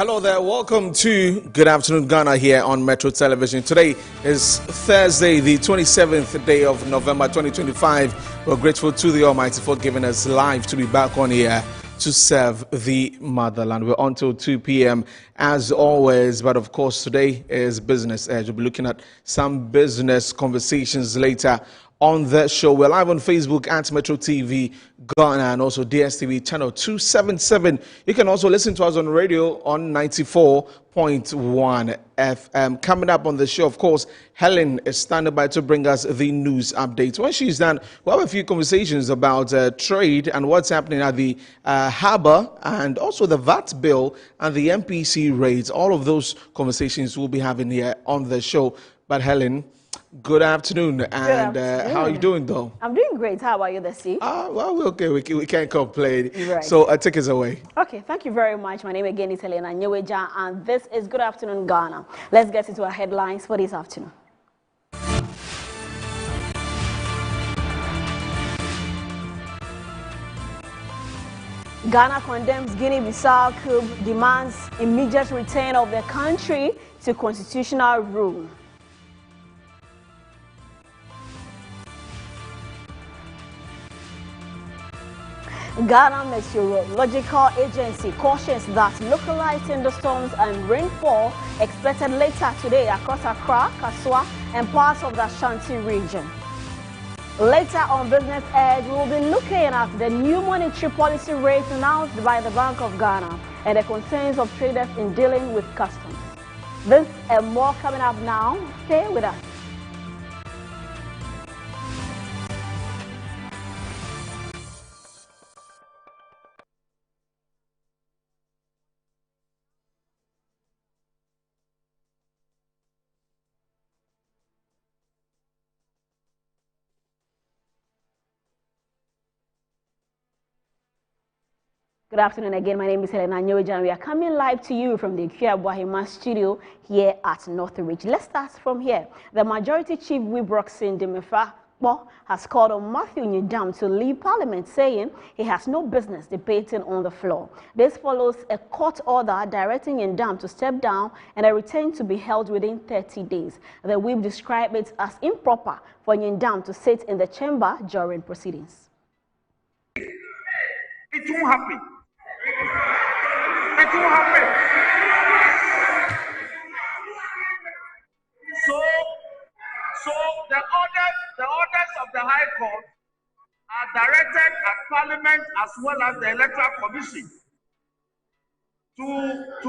Hello there, welcome to Good Afternoon Ghana here on Metro Television. Today is Thursday, the 27th day of November 2025. We're grateful to the Almighty for giving us life to be back on here to serve the motherland. We're on till 2 p.m. as always, but of course today is business edge. We'll be looking at some business conversations later on the show. We're live on Facebook at Metro TV Ghana and also DSTV channel 277. You can also listen to us on radio on 94.1 FM. Coming up on the show, of course, Helen is standing by to bring us the news updates. When she's done, we'll have a few conversations about trade and what's happening at the harbour and also the VAT bill and the MPC rates. All of those conversations we'll be having here on the show. But Helen, good afternoon, and how are you doing, though? I'm doing great. How about you, Desi? Well, we're okay. We can't complain. Right. So take us away. Okay, thank you very much. My name again is Helena Nyeweja, and this is Good Afternoon Ghana. Let's get into our headlines for this afternoon. Ghana condemns Guinea-Bissau coup, demands immediate return of the country to constitutional rule. Ghana Meteorological Agency cautions that localized thunderstorms and rainfall expected later today across Accra, Kaswa, and parts of the Ashanti region. Later on Business Edge, we will be looking at the new monetary policy rate announced by the Bank of Ghana and the concerns of traders in dealing with customs. This and more coming up now. Stay with us. Good afternoon again. My name is Helena Nyeweja, and we are coming live to you from the Kuya studio here at Northridge. Let's start from here. The Majority Chief Whip Roxin Demefa has called on Matthew Nyindam to leave Parliament, saying he has no business debating on the floor. This follows a court order directing Nyindam to step down and a return to be held within 30 days. The Whip described it as improper for Nyindam to sit in the chamber during proceedings. It won't happen. It won't happen. So the orders of the High Court are directed at Parliament as well as the Electoral Commission to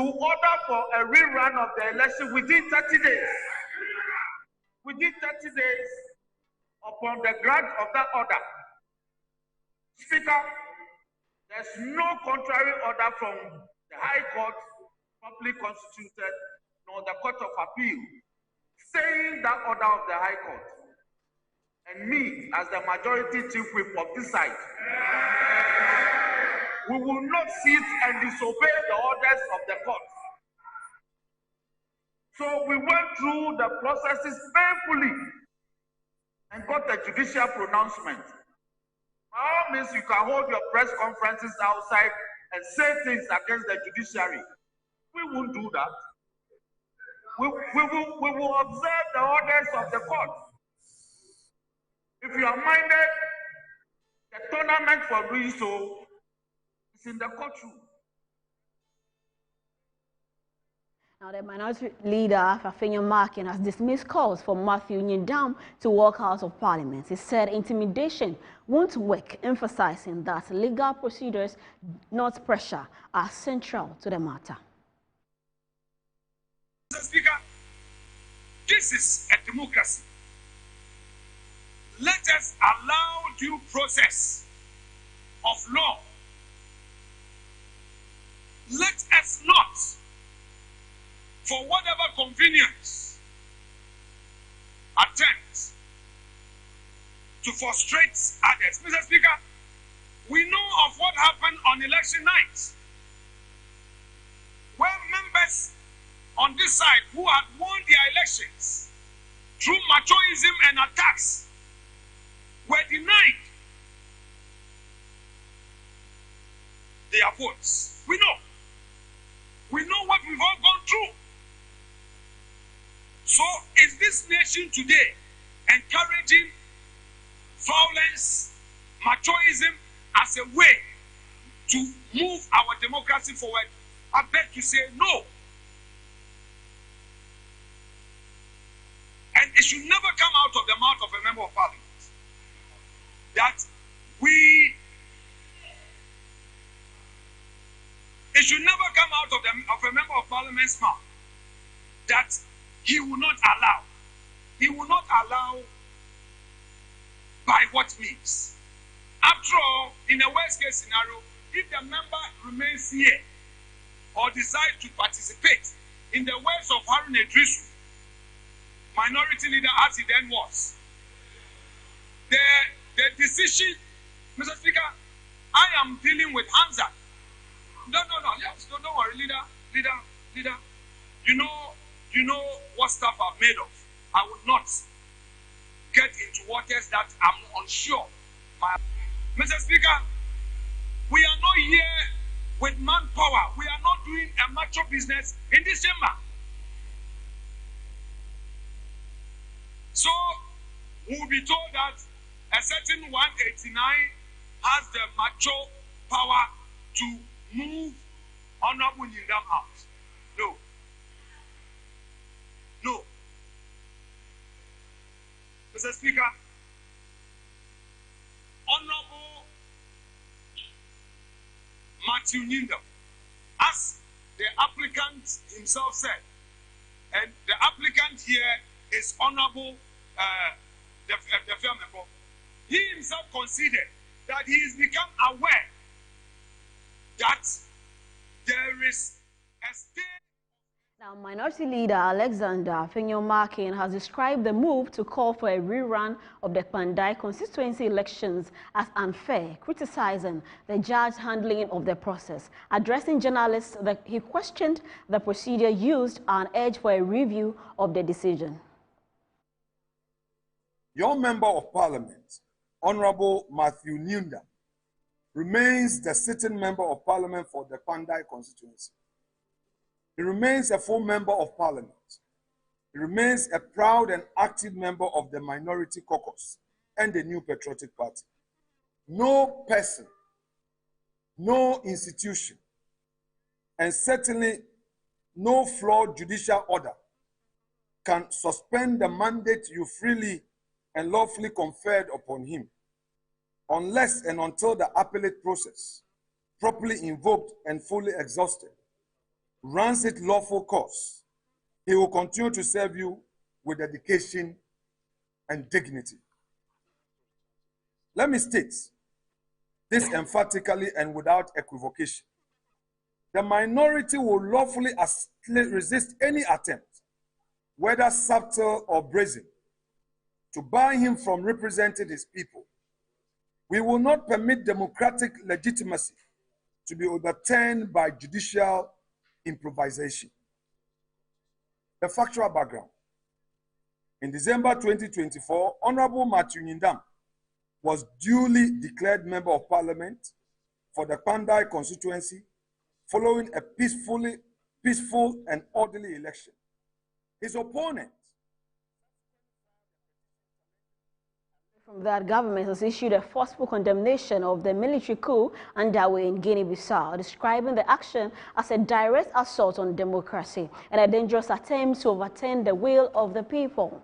order for a rerun of the election within 30 days. Within 30 days upon the grant of that order. Speaker, there's no contrary order from the High Court, properly constituted, nor the Court of Appeal, saying that order of the High Court. And me, as the Majority Chief Whip of this side, we will not sit and disobey the orders of the court. So we went through the processes painfully and got a judicial pronouncement. By all means, you can hold your press conferences outside and say things against the judiciary. We won't do that. We will observe the orders of the court. If you are minded, the tournament for doing so is in the courtroom. Now, the minority leader, Fafenya Markin, has dismissed calls for Matthew Nyindam to walk out of Parliament. He said intimidation won't work, emphasizing that legal procedures, not pressure, are central to the matter. Mr. Speaker, this is a democracy. Let us allow due process of law. Let us not, for whatever convenience, attempt to frustrate others. Mr. Speaker, we know of what happened on election night, where members on this side who had won their elections through machoism and attacks were denied their votes. We know. We know what we've all gone through. So is this nation today encouraging violence, machoism as a way to move our democracy forward? I beg to say no. And it should never come out of the mouth of a member of parliament that it should never come out of a member of parliament's mouth that he will not allow by what means. After all, in a worst case scenario, if the member remains here or decides to participate in the words of Harun Idrisu, minority leader as he then was, the decision, Mr. Speaker, I am dealing with Hamza. No, yes, don't worry, leader. You know what stuff I'm made of. I would not get into waters that I'm unsure. Mr. Speaker, we are not here with manpower. We are not doing a macho business in this chamber. So we will be told that a certain 189 has the macho power to move Honorable Nyindam out. No. Mr. Speaker, Honorable Matthew Nyindam, as the applicant himself said, and the applicant here is Honorable the firm member, he himself considered that he has become aware that there is a state. Now, Minority Leader Alexander Fenyo-Markin has described the move to call for a rerun of the Pandai constituency elections as unfair, criticizing the judge's handling of the process. Addressing journalists, he questioned the procedure used and urged for a review of the decision. Your Member of Parliament, Honorable Matthew Nyindam, remains the sitting Member of Parliament for the Pandai constituency. He remains a full Member of Parliament. He remains a proud and active member of the Minority Caucus and the New Patriotic Party. No person, no institution, and certainly no flawed judicial order can suspend the mandate you freely and lawfully conferred upon him, unless and until the appellate process, properly invoked and fully exhausted, runs its lawful course. He will continue to serve you with dedication and dignity. Let me state this emphatically and without equivocation. The minority will lawfully resist any attempt, whether subtle or brazen, to bar him from representing his people. We will not permit democratic legitimacy to be overturned by judicial improvisation. The factual background. In December 2024, Honorable Matthew Nyindam was duly declared Member of Parliament for the Pandai constituency following a peaceful and orderly election. His opponent, from that, government has issued a forceful condemnation of the military coup underway in Guinea-Bissau, describing the action as a direct assault on democracy and a dangerous attempt to overturn the will of the people.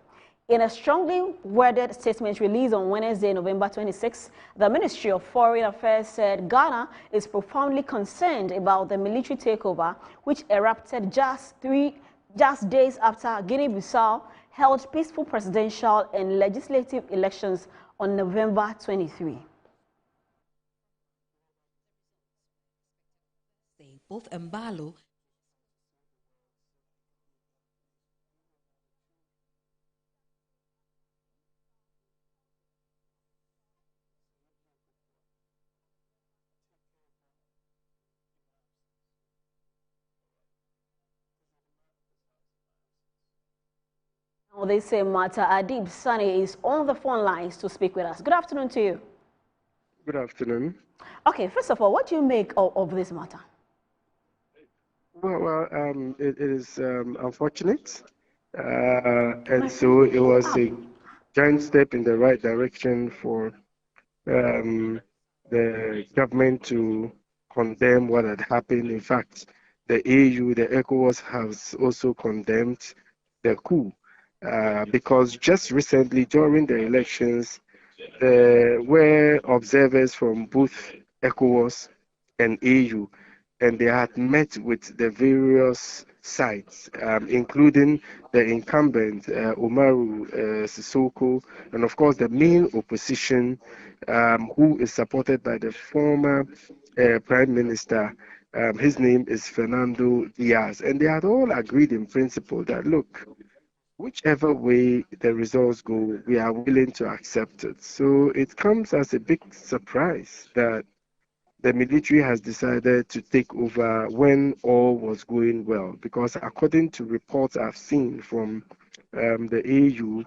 In a strongly worded statement released on Wednesday, November 26, the Ministry of Foreign Affairs said Ghana is profoundly concerned about the military takeover, which erupted just days after Guinea-Bissau held peaceful presidential and legislative elections on November 23. Both Mbalo They say Mata Adib Sani is on the phone lines to speak with us. Good afternoon to you. Good afternoon. Okay, first of all, what do you make of this matter? It is unfortunate, and so it was a giant step in the right direction for um, the government to condemn what had happened. In fact, the AU, the ECOWAS, has also condemned the coup because just recently during the elections, there were observers from both ECOWAS and AU, and they had met with the various sides, including the incumbent Umaru Sissoko, and of course the main opposition, who is supported by the former Prime Minister. His name is Fernando Diaz, and they had all agreed in principle that look, whichever way the results go, we are willing to accept it. So it comes as a big surprise that the military has decided to take over when all was going well. Because according to reports I've seen from the AU,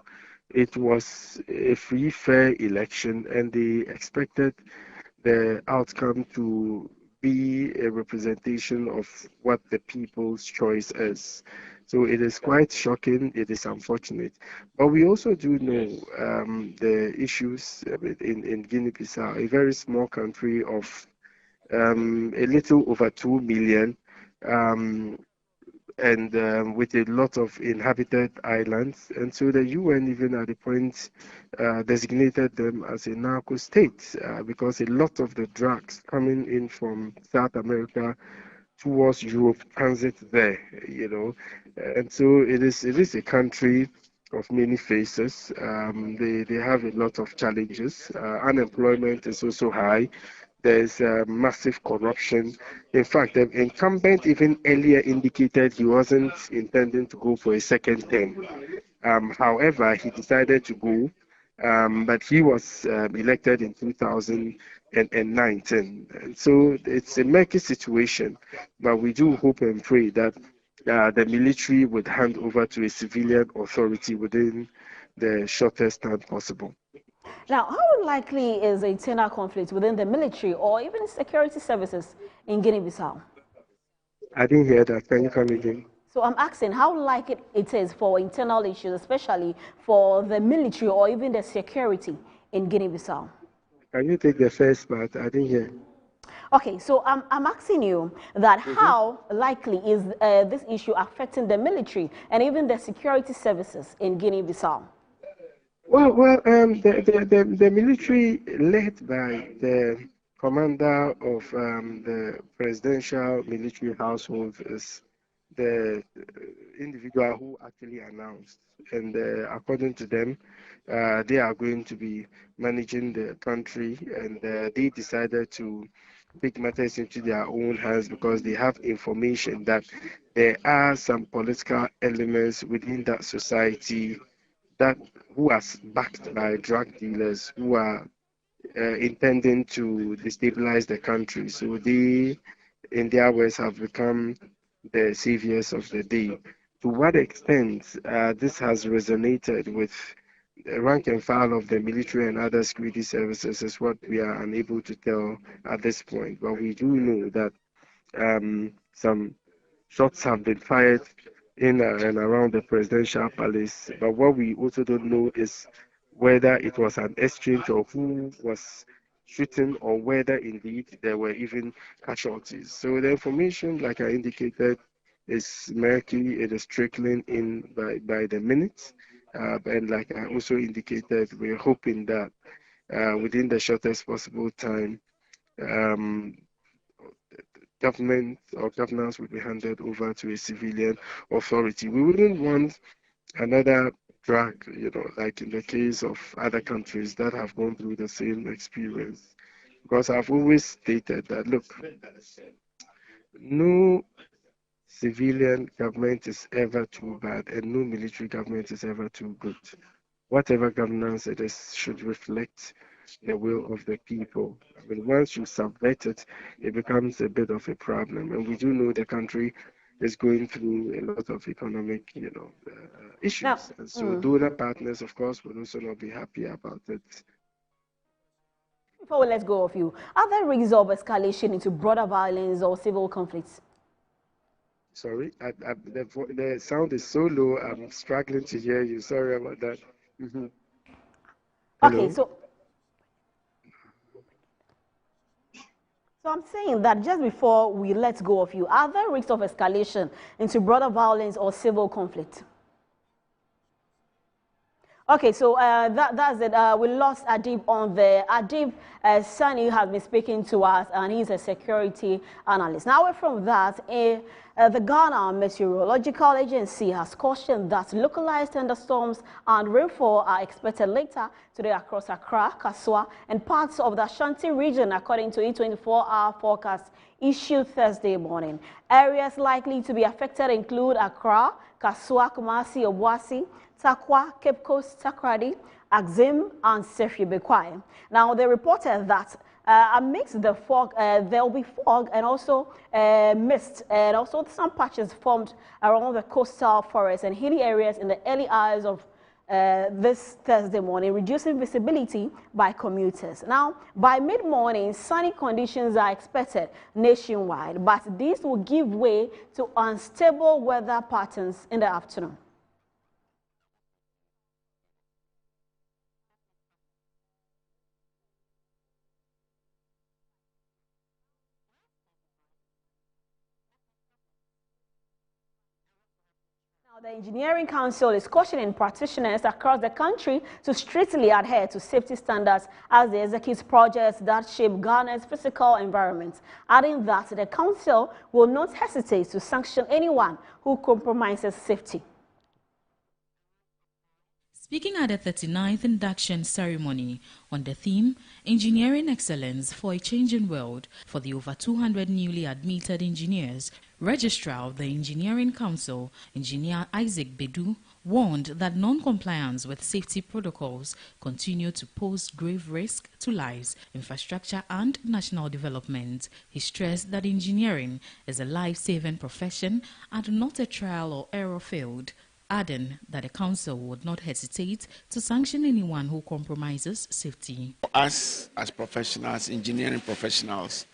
it was a free, fair election, and they expected the outcome to be a representation of what the people's choice is. So it is quite shocking. It is unfortunate. But we also do know the issues in Guinea-Bissau, a very small country of a little over 2 million. And with a lot of inhabited islands. And so the UN even at the point designated them as a narco state because a lot of the drugs coming in from South America towards Europe transit there, you know. And so it is a country of many faces. They have a lot of challenges. Unemployment is also high. There's massive corruption. In fact, the incumbent even earlier indicated he wasn't intending to go for a second term. However, he decided to go, but he was elected in 2019. And so it's a murky situation, but we do hope and pray that the military would hand over to a civilian authority within the shortest time possible. Now, how likely is internal conflict within the military or even security services in Guinea-Bissau? I didn't hear that. Can you come again? So I'm asking how likely it is for internal issues, especially for the military or even the security in Guinea-Bissau. Can you take the first part? I didn't hear. Okay, so I'm asking you that how likely is this issue affecting the military and even the security services in Guinea-Bissau? The military led by the commander of the presidential military household is the individual who actually announced. And according to them, they are going to be managing the country, and they decided to take matters into their own hands because they have information that there are some political elements within that society that who are backed by drug dealers who are intending to destabilize the country. So they, in their words, have become the saviors of the day. To what extent this has resonated with the rank and file of the military and other security services is what we are unable to tell at this point. But we do know that some shots have been fired in and around the presidential palace. But what we also don't know is whether it was an exchange or who was shooting or whether indeed there were even casualties. So the information, like I indicated, is murky. It is trickling in by the minute. And like I also indicated, we're hoping that within the shortest possible time, government or governance will be handed over to a civilian authority. We wouldn't want another drag, like in the case of other countries that have gone through the same experience. Because I've always stated that, look, no civilian government is ever too bad and no military government is ever too good. Whatever governance it is should reflect the will of the people. I mean, once you subvert it, it becomes a bit of a problem. And we do know the country is going through a lot of economic, issues. Now, and so donor partners, of course, will also not be happy about it. Before we let go of you, are there risks of escalation into broader violence or civil conflicts? Sorry, the sound is so low. I'm struggling to hear you. Sorry about that. Okay, Hello. So I'm saying that just before we let go of you, are there risks of escalation into broader violence or civil conflict? Okay, so that's it. We lost Adib on there. Adib Sani has been speaking to us, and he's a security analyst. Now, away from that, the Ghana Meteorological Agency has cautioned that localized thunderstorms and rainfall are expected later today across Accra, Kaswa, and parts of the Ashanti region, according to a 24-hour forecast issued Thursday morning. Areas likely to be affected include Accra, Kaswa, Kumasi, Obuasi, Takwa, Cape Coast, Takrady, Axim, and Sefi Bekwai. Now, they reported that amidst the fog, there will be fog and also mist, and also some patches formed around the coastal forests and hilly areas in the early hours of this Thursday morning, reducing visibility by commuters. Now, by mid-morning, sunny conditions are expected nationwide, but these will give way to unstable weather patterns in the afternoon. The Engineering Council is cautioning practitioners across the country to strictly adhere to safety standards as they execute projects that shape Ghana's physical environment, adding that the council will not hesitate to sanction anyone who compromises safety. Speaking at the 39th induction ceremony on the theme, Engineering Excellence for a Changing World for the over 200 newly admitted engineers, Registrar of the Engineering Council, Engineer Isaac Bedu, warned that non-compliance with safety protocols continue to pose grave risk to lives, infrastructure and national development. He stressed that engineering is a life-saving profession and not a trial or error field, adding that the council would not hesitate to sanction anyone who compromises safety. Us as professionals, engineering professionals,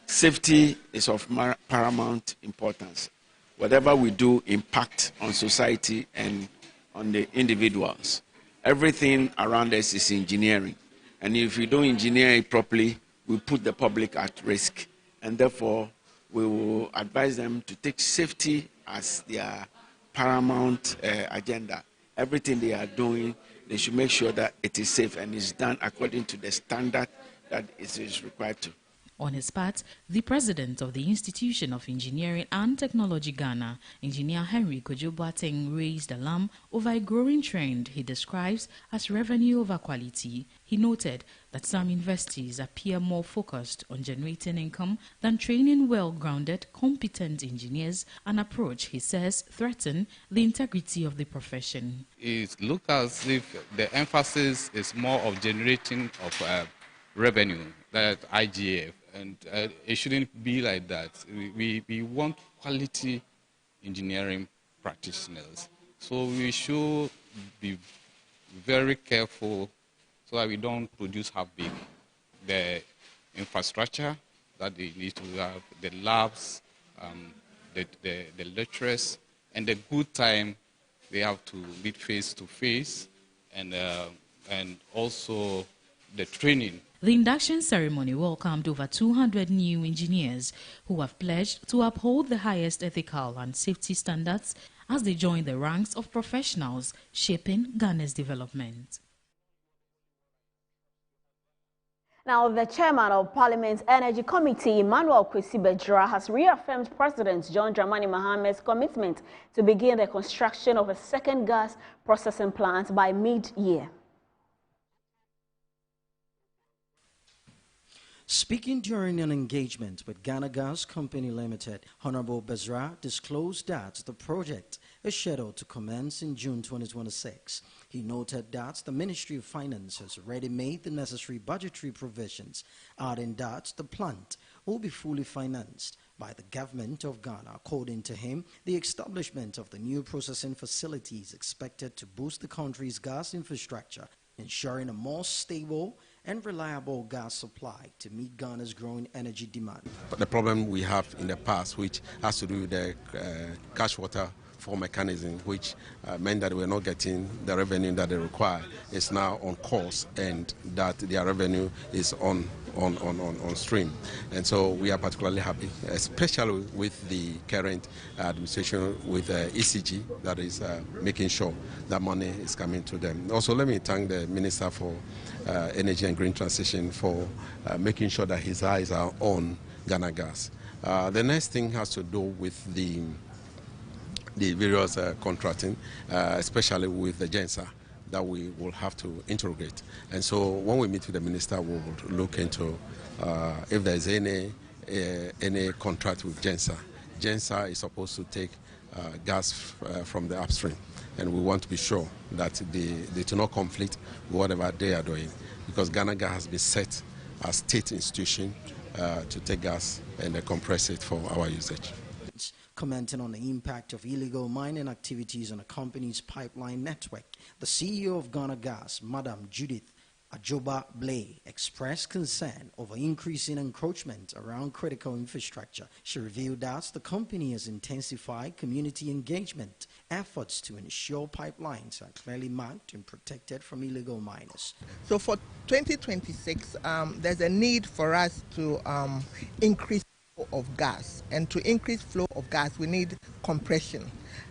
safety is of paramount importance. Whatever we do impacts on society and on the individuals. Everything around us is engineering. And if we don't engineer it properly, we put the public at risk. And therefore, we will advise them to take safety as their paramount agenda. Everything they are doing, they should make sure that it is safe and is done according to the standard that it is required to. On his part, the president of the Institution of Engineering and Technology Ghana, Engineer Henry Kojo Boateng, raised alarm over a growing trend he describes as revenue over quality. He noted that some universities appear more focused on generating income than training well-grounded, competent engineers, an approach, he says, threatens the integrity of the profession. It looks as if the emphasis is more of generating of revenue, that IGF, and it shouldn't be like that. We want quality engineering practitioners, so we should be very careful so that we don't produce half-baked. The infrastructure that they need to have, the labs, the lecturers, and the good time they have to meet face-to-face, and also the training. The induction ceremony welcomed over 200 new engineers who have pledged to uphold the highest ethical and safety standards as they join the ranks of professionals shaping Ghana's development. Now, the chairman of Parliament's Energy Committee, Emmanuel Kwesi Bajira, has reaffirmed President John Dramani Mahamat's commitment to begin the construction of a second gas processing plant by mid-year. Speaking during an engagement with Ghana Gas Company Limited, Honorable Bajira disclosed that the project is scheduled to commence in June 2026. He noted that the Ministry of Finance has already made the necessary budgetary provisions, adding that the plant will be fully financed by the government of Ghana. According to him, the establishment of the new processing facility is expected to boost the country's gas infrastructure, ensuring a more stable and reliable gas supply to meet Ghana's growing energy demand. But the problem we have in the past, which has to do with the cash water for mechanism, which meant that we're not getting the revenue that they require, is now on course, and that their revenue is on stream. And so we are particularly happy, especially with the current administration with ECG, that is making sure that money is coming to them. Also, let me thank the Minister for Energy and Green Transition for making sure that his eyes are on Ghana Gas. The next thing has to do with the various contracting, especially with the GENSA, that we will have to interrogate. And so when we meet with the minister, we will look into if there's any contract with GENSA. GENSA is supposed to take gas from the upstream, and we want to be sure that they do not conflict with whatever they are doing, because Ghana Gas has been set as state institution to take gas and compress it for our usage. Commenting on the impact of illegal mining activities on the company's pipeline network, the CEO of Ghana Gas, Madam Judith Ajoba Blay, expressed concern over increasing encroachment around critical infrastructure. She revealed that the company has intensified community engagement efforts to ensure pipelines are clearly marked and protected from illegal miners. So for 2026, there's a need for us to increase of gas, and to increase flow of gas we need compression,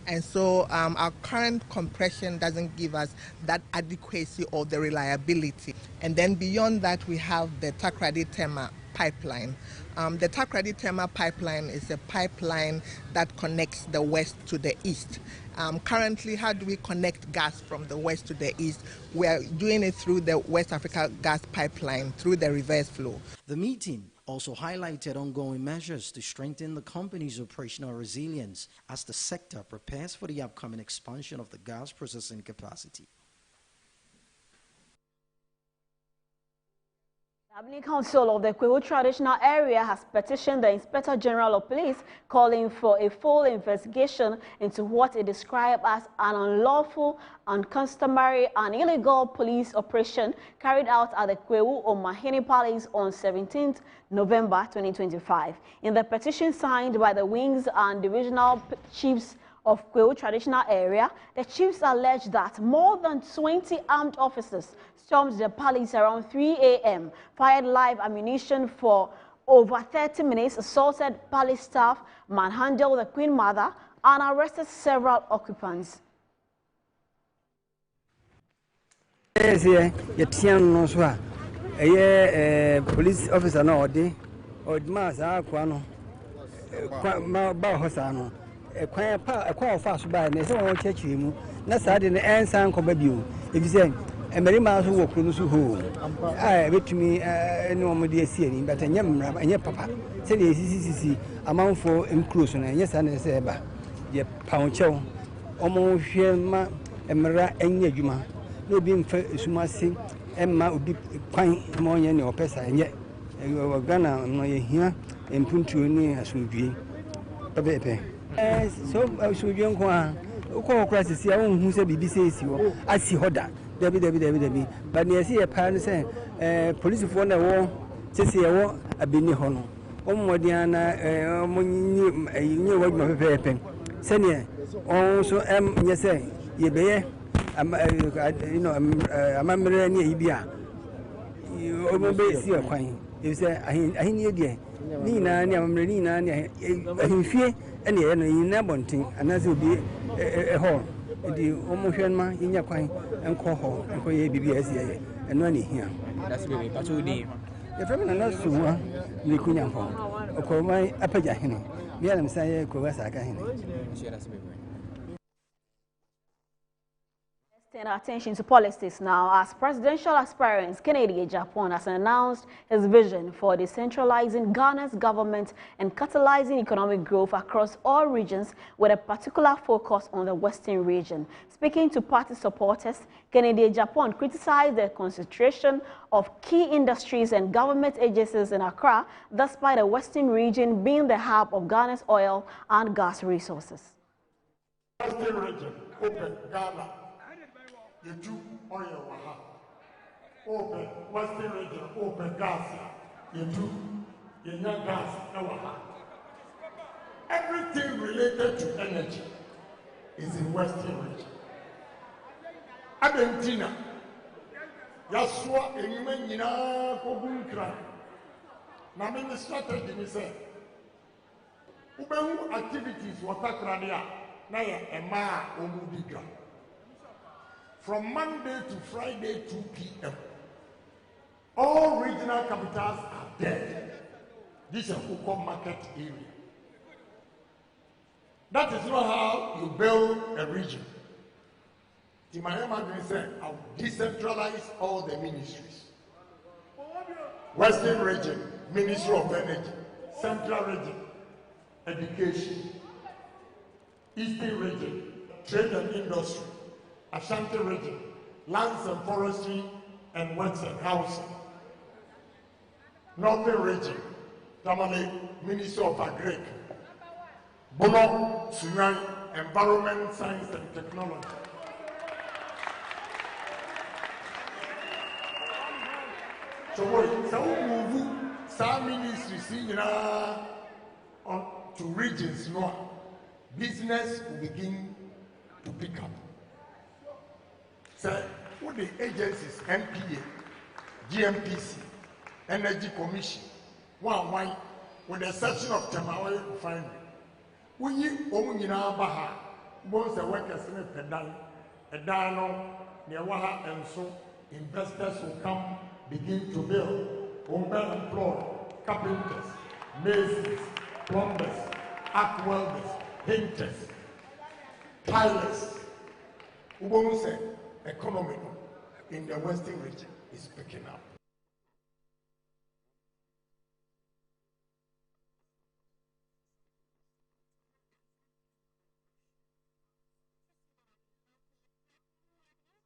and so our current compression doesn't give us that adequacy or the reliability. And then beyond that, we have the Takoradi-Tema pipeline. The Takoradi-Tema pipeline is a pipeline that connects the west to the east. Currently, how do we connect gas from the west to the east? We are doing it through the West Africa gas pipeline, through the reverse flow. The meeting also highlighted ongoing measures to strengthen the company's operational resilience as the sector prepares for the upcoming expansion of the gas processing capacity. The Cabinet Council of the Kwewu Traditional Area has petitioned the Inspector General of Police, calling for a full investigation into what it described as an unlawful, uncustomary, and illegal police operation carried out at the Kwewu Omahini Palace on 17th November 2025. In the petition signed by the wings and divisional chiefs of Kwewu Traditional Area, the chiefs allege that more than 20 armed officers stormed the palace around 3 a.m., fired live ammunition for over 30 minutes, assaulted palace staff, manhandled the Queen Mother, and arrested several occupants. Police officer no odi odmasa akwa no ba hosano ekwan fa so ba na se won chechiri mu na sade ne ensan ko ba bio efise emerima so wo kunu so ho betumi ne omode asiani bata nyamra enye papa se de sisi amanfo enclose na enye sane se ba ye paunchew omo hwe ma emra enye adwuma no bi mfa esumase emma obi kwan ma onye ne opesa enye Ghana no ye hia empuntuo ni asumdue pepe so asumdue nko a ko okra sisi a won hu se bibi se esi ho asi hoda dabi but ne esi e pa ne se police fo na wo sisi e wo abeni ho no ommodian na omonyi waduma pepe se ne on so nye se ye beye amamre ni ibia omo be si akwan e se ahini die ni na ni amamre ni na ni ahimfie ene ye no yin na bontin anaze obi ho di omo hwenma yinya kwan enko ho enko ye bibia asi ye eno na hia that's baby patu di ye femi na suwa ni kunya ho okomai apaja hene bia na msaye ko wasa ka hene that's baby. Turn our attention to politics now, as presidential aspirant Kennedy Agyapong has announced his vision for decentralizing Ghana's government and catalyzing economic growth across all regions, with a particular focus on the Western region. Speaking to party supporters, Kennedy Agyapong criticized the concentration of key industries and government agencies in Accra, despite the Western region being the hub of Ghana's oil and gas resources. Western region, open Ghana. You do oil, open Western region, open gas, you do, you know gas, everything related to energy is in Western region. Argentina, Yasua, Enyina, Kobunkra. Now, the strategy is Ubehu activities watakrania na ya ema omudiga. From Monday to Friday 2 p.m. all regional capitals are dead. This is a Uko market area. That is not how you build a region. Timayama said, I'll decentralize all the ministries. Western region, Ministry of Energy. Central region, Education. Eastern region, Trade and Industry. Ashanti region, Lands and Forestry and Works and Housing. Northern region, Tamale, Ministry of Agric. Bono, Sunyani, Environment, Science and Technology. So we move some ministries on to regions. Business will begin to pick up. So with the agencies, NPA, GMPC, Energy Commission, with the exception of Tamawa Refinery, we Baha, most the workers in a Dano, near Waha, and so investors will come, begin to build, employ carpenters, masons, plumbers, arc welders, painters, tilers. Ubonse economy in the Western region is picking up.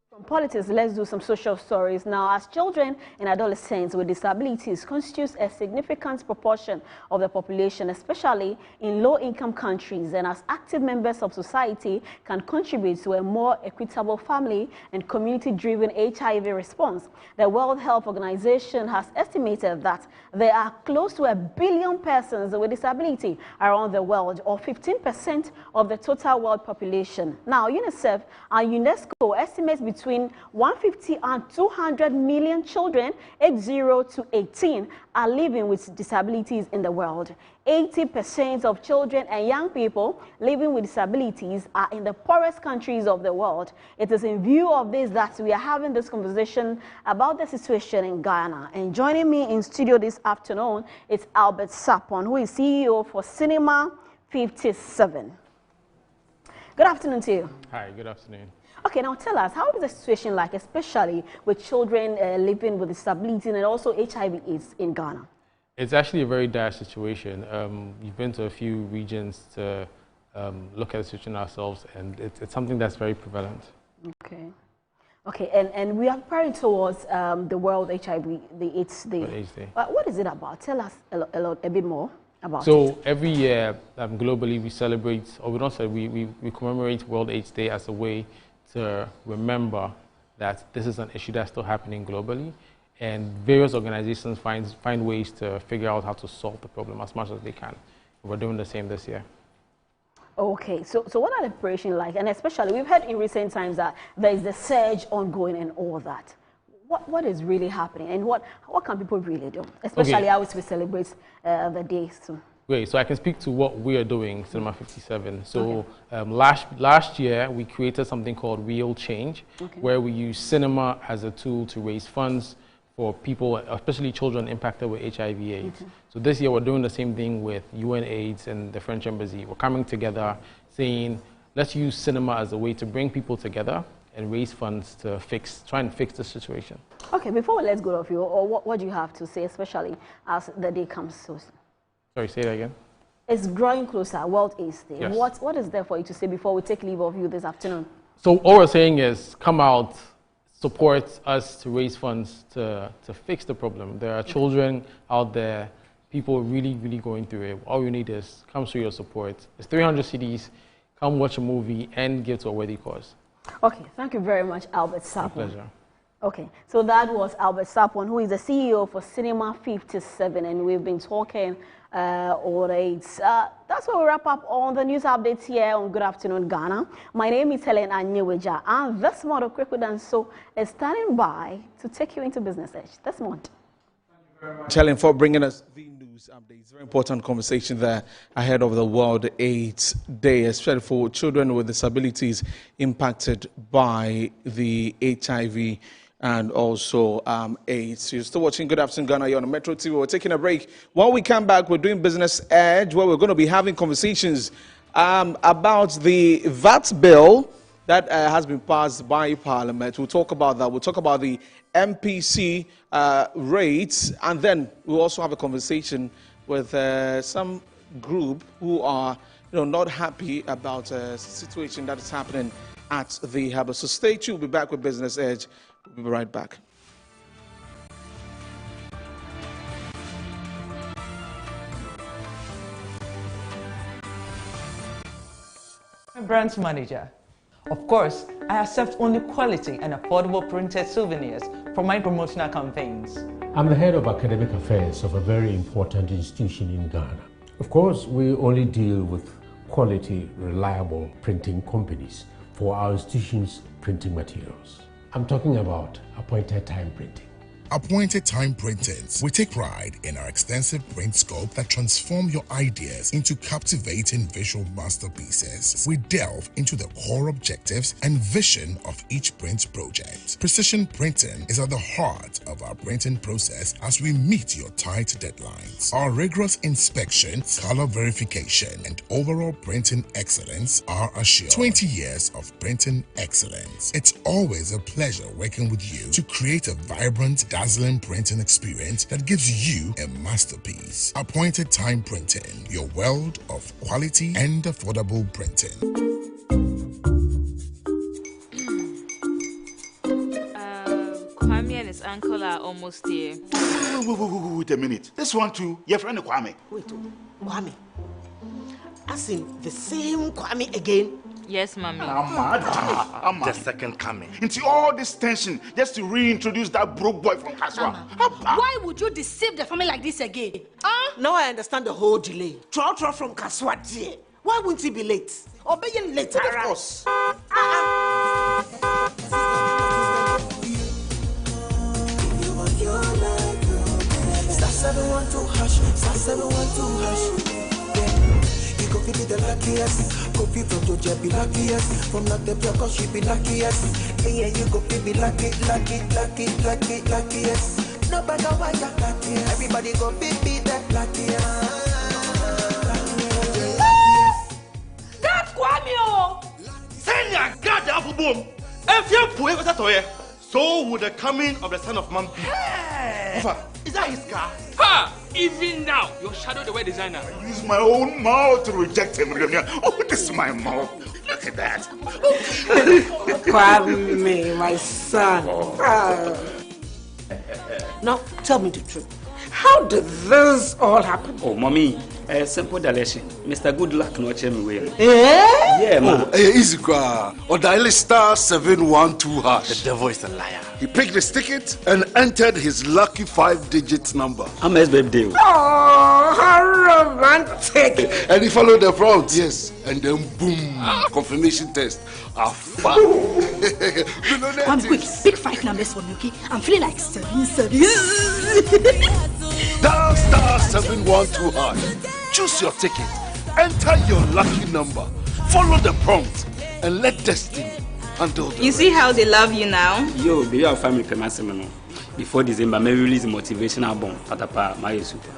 From politics, let's do some social stories. Now, as children and adolescents with disabilities constitutes a significant proportion of the population, especially in low-income countries, and as active members of society can contribute to a more equitable family and community-driven HIV response. The World Health Organization has estimated that there are close to 1 billion persons with disability around the world, or 15% of the total world population. Now, UNICEF and UNESCO estimates between 150 and 200 million children aged 0 to 18 are living with disabilities in the world. 80% of children and young people living with disabilities are in the poorest countries of the world. It is in view of this that we are having this conversation about the situation in Ghana. And joining me in studio this afternoon is Albert Sapon, who is CEO for Cinema 57. Good afternoon to you. Hi, good afternoon. Okay, now tell us, how is the situation like, especially with children living with disabilities and also HIV/AIDS in Ghana? It's actually a very dire situation. We've been to a few regions to look at the situation ourselves, and it's something that's very prevalent. Okay. Okay, and we are preparing towards the World HIV/AIDS Day. What is it about? Tell us a bit more about it. So every year, globally, we celebrate, or we don't celebrate, we commemorate World AIDS Day as a way to remember that this is an issue that's still happening globally, and various organizations find ways to figure out how to solve the problem as much as they can. We're doing the same this year. Okay, so what are the preparations like? And especially, we've heard in recent times that there is the surge ongoing and all that. What is really happening, and what can people really do? Especially as we celebrate the day soon. Great, so I can speak to what we are doing, Cinema 57. So last year, we created something called Real Change, where we use cinema as a tool to raise funds for people, especially children impacted with HIV/AIDS. So this year, we're doing the same thing with UNAIDS and the French Embassy. We're coming together saying, let's use cinema as a way to bring people together and raise funds to try and fix the situation. Okay, before we let go of you, or what do you have to say, especially as the day comes so soon? Sorry, say that again. It's drawing closer, World AIDS Day. Yes. What is there for you to say before we take leave of you this afternoon? So all we're saying is come out, support us to raise funds to fix the problem. There are children out there, people really, really going through it. All you need is come show your support. It's 300 CDs, come watch a movie and give to a worthy cause. Okay, thank you very much, Albert Sapon. My pleasure. Okay, so that was Albert Sapon, who is the CEO for Cinema 57, and we've been talking all right. That's where we wrap up on the news updates here on Good Afternoon Ghana. My name is Helen Anyeweja, and this month of Kweku Danso is standing by to take you into Business Edge this month. Helen, for bringing us the news updates. Very important conversation there ahead of the World AIDS Day, especially for children with disabilities impacted by the HIV and also AIDS. You're still watching Good Afternoon Ghana here on Metro TV. We're taking a break. When we come back, we're doing Business Edge, where we're going to be having conversations about the VAT bill that has been passed by Parliament. We'll talk about that. We'll talk about the MPC rates, and then we'll also have a conversation with some group who are not happy about a situation that is happening at the harbour. So stay tuned. We'll be back with Business Edge. We'll be right back. Branch manager. Of course, I accept only quality and affordable printed souvenirs for my promotional campaigns. I'm the head of academic affairs of a very important institution in Ghana. Of course, we only deal with quality, reliable printing companies for our institution's printing materials. I'm talking about appointed time printing. Appointed Time Printings. We take pride in our extensive print scope that transform your ideas into captivating visual masterpieces. We delve into the core objectives and vision of each print project. Precision printing is at the heart of our printing process as we meet your tight deadlines. Our rigorous inspection, color verification, and overall printing excellence are assured. 20 years of printing excellence. It's always a pleasure working with you to create a vibrant, dazzling printing experience that gives you a masterpiece. Appointed Time Printing, your world of quality and affordable printing. Kwame and his uncle are almost here. Wait a minute. This one too, your friend Kwame. Wait, Kwame. As in the same Kwame again? Yes, Mommy. I'm the second coming. Into all this tension just to reintroduce that broke boy from Kaswa. Why would you deceive the family like this again? Now I understand the whole delay. Trow from Kaswa, dear. Why wouldn't he be late? Or be later? Of course. Star 712 hash, star 712 hash. You go be the luckiest. Copy from Georgia be luckiest. From not the block, she be luckiest. Yeah, you go be luckiest. No bugger, why you luckiest? Everybody go be the luckiest. That's Kwame! Send your God up boom. If you put it toy, so would the coming of the Son of Man be. Hey! Is that his car? Ha! Even now, your shadow the way designer. I use my own mouth to reject him. Oh, this is my mouth. Look at that. Kwame, my son. Now, tell me the truth. How did this all happen? Oh, Mommy, simple direction. Mr. Goodluck no check me well. Yeah, man. Easy car. Or dial star 712 hash. The devil is a liar. He picked his ticket and entered his lucky 5-digit number. I'm his birthday. Oh, how romantic! And he followed the prompt, yes. And then boom, confirmation test. I'm quick. Pick 5 numbers for me, okay? I'm feeling like 7. Dial star 712 hash. Choose your ticket. Enter your lucky number. Follow the prompt and let destiny handle the You see how they love you now? Yo, be your family permission. Before December, may release a motivational bomb. Patapa, my super.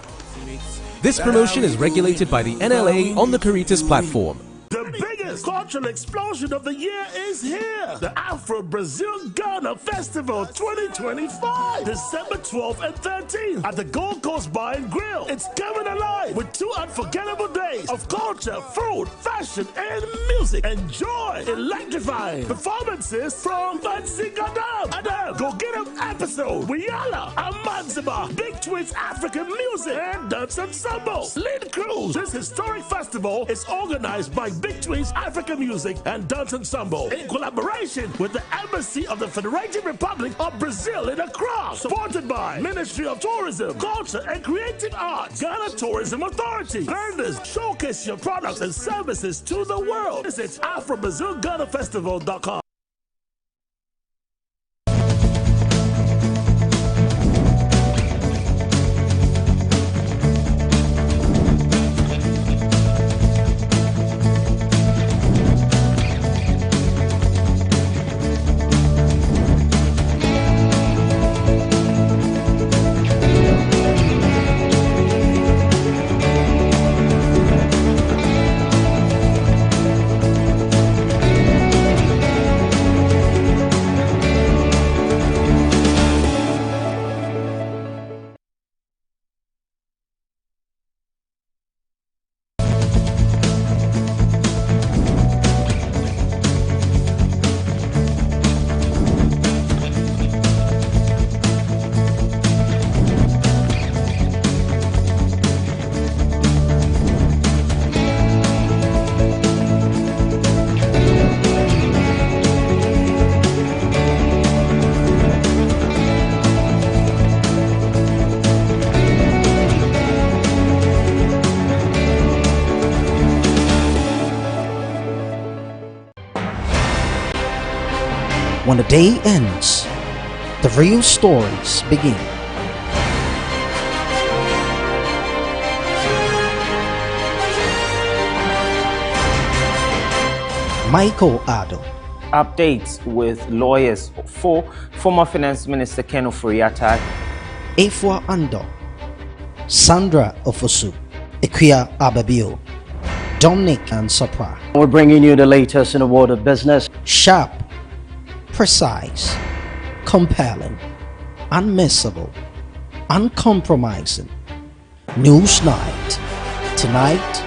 This promotion is regulated by the NLA on the Caritas platform. The biggest cultural explosion of the year is here. The Afro-Brazil-Ghana Festival 2025. December 12th and 13th at the Gold Coast Bar and Grill. It's coming alive with 2 unforgettable days of culture, food, fashion, and music. Enjoy electrifying performances from Vansi Gadam, Adam, Go Get 'Em Episode, Wiyala, Amanziba, Big Twins African Music, and Dance Ensemble. Lead Cruise. This historic festival is organized by Big Twins African African Music and Dance Ensemble in collaboration with the Embassy of the Federated Republic of Brazil in Accra, supported by Ministry of Tourism, Culture and Creative Arts, Ghana Tourism Authority. Learn this, showcase your products and services to the world. Visit AfroBrazilGhanaFestival.com. When the day ends, the real stories begin. Michael Addo. Updates with lawyers for former Finance Minister Ken Ofori-Atta. Efua Ando. Sandra Ofosu. Ikuya Ababio. Dominic Ansapra. We're bringing you the latest in the world of business. Sharp, precise, compelling, unmissable, uncompromising. News Night. Tonight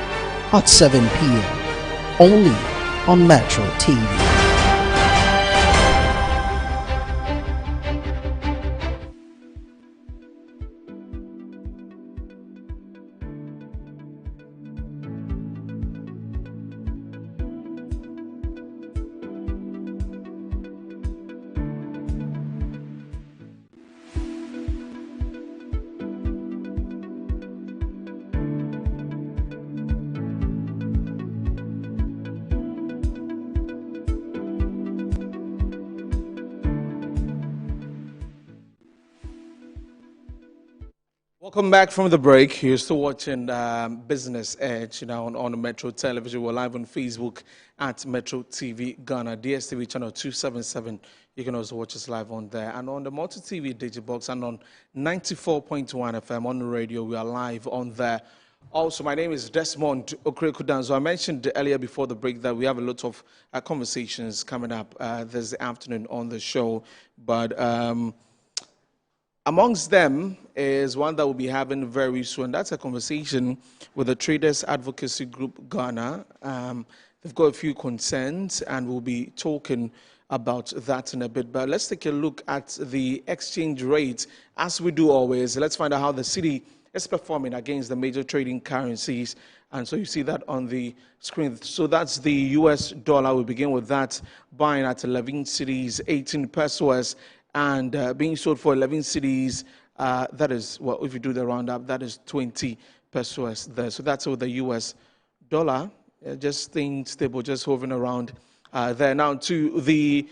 at 7 p.m. Only on Metro TV. Welcome back from the break. You're still watching Business Edge on the Metro Television. We're live on Facebook at Metro TV Ghana, DSTV channel 277. You can also watch us live on there. And on the Multi TV Digibox and on 94.1 FM on the radio, we are live on there. Also, my name is Desmond Okrekudanzo. I mentioned earlier before the break that we have a lot of conversations coming up this afternoon on the show. But amongst them is one that we'll be having very soon. That's a conversation with the Traders Advocacy Group Ghana. They've got a few concerns, and we'll be talking about that in a bit. But let's take a look at the exchange rate. As we do always, let's find out how the city is performing against the major trading currencies. And so you see that on the screen. So that's the US dollar. We begin with that, buying at 11 cedis, 18 pesos, and being sold for 11 cedis. That is, well, if you do the roundup, that is 20 pesos there. So that's with the US dollar, just staying stable, just hovering around there. Now to the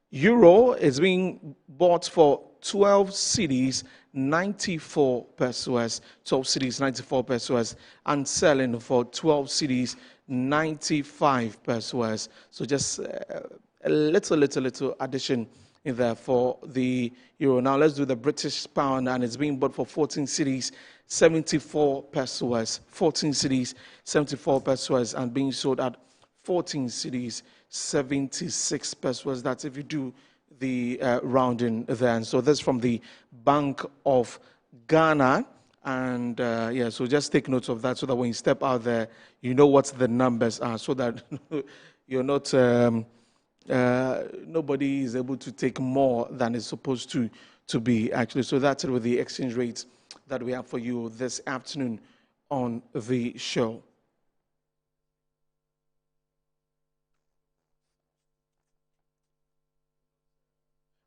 euro, is being bought for 12 cedis, 94 pesos, 12 cedis, 94 pesos, and selling for 12 cedis, 95 pesos. So just a little addition in there for the euro. Now let's do the British pound, and it's being bought for 14 cedis, 74 pesos, 14 cedis, 74 pesos, and being sold at 14 cedis, 76 pesos. That's if you do the rounding there. And so that's from the Bank of Ghana. And yeah, so just take note of that so that when you step out there, you know what the numbers are, so that you're not, nobody is able to take more than it's supposed to be, actually. So that's it with the exchange rates that we have for you this afternoon on the show.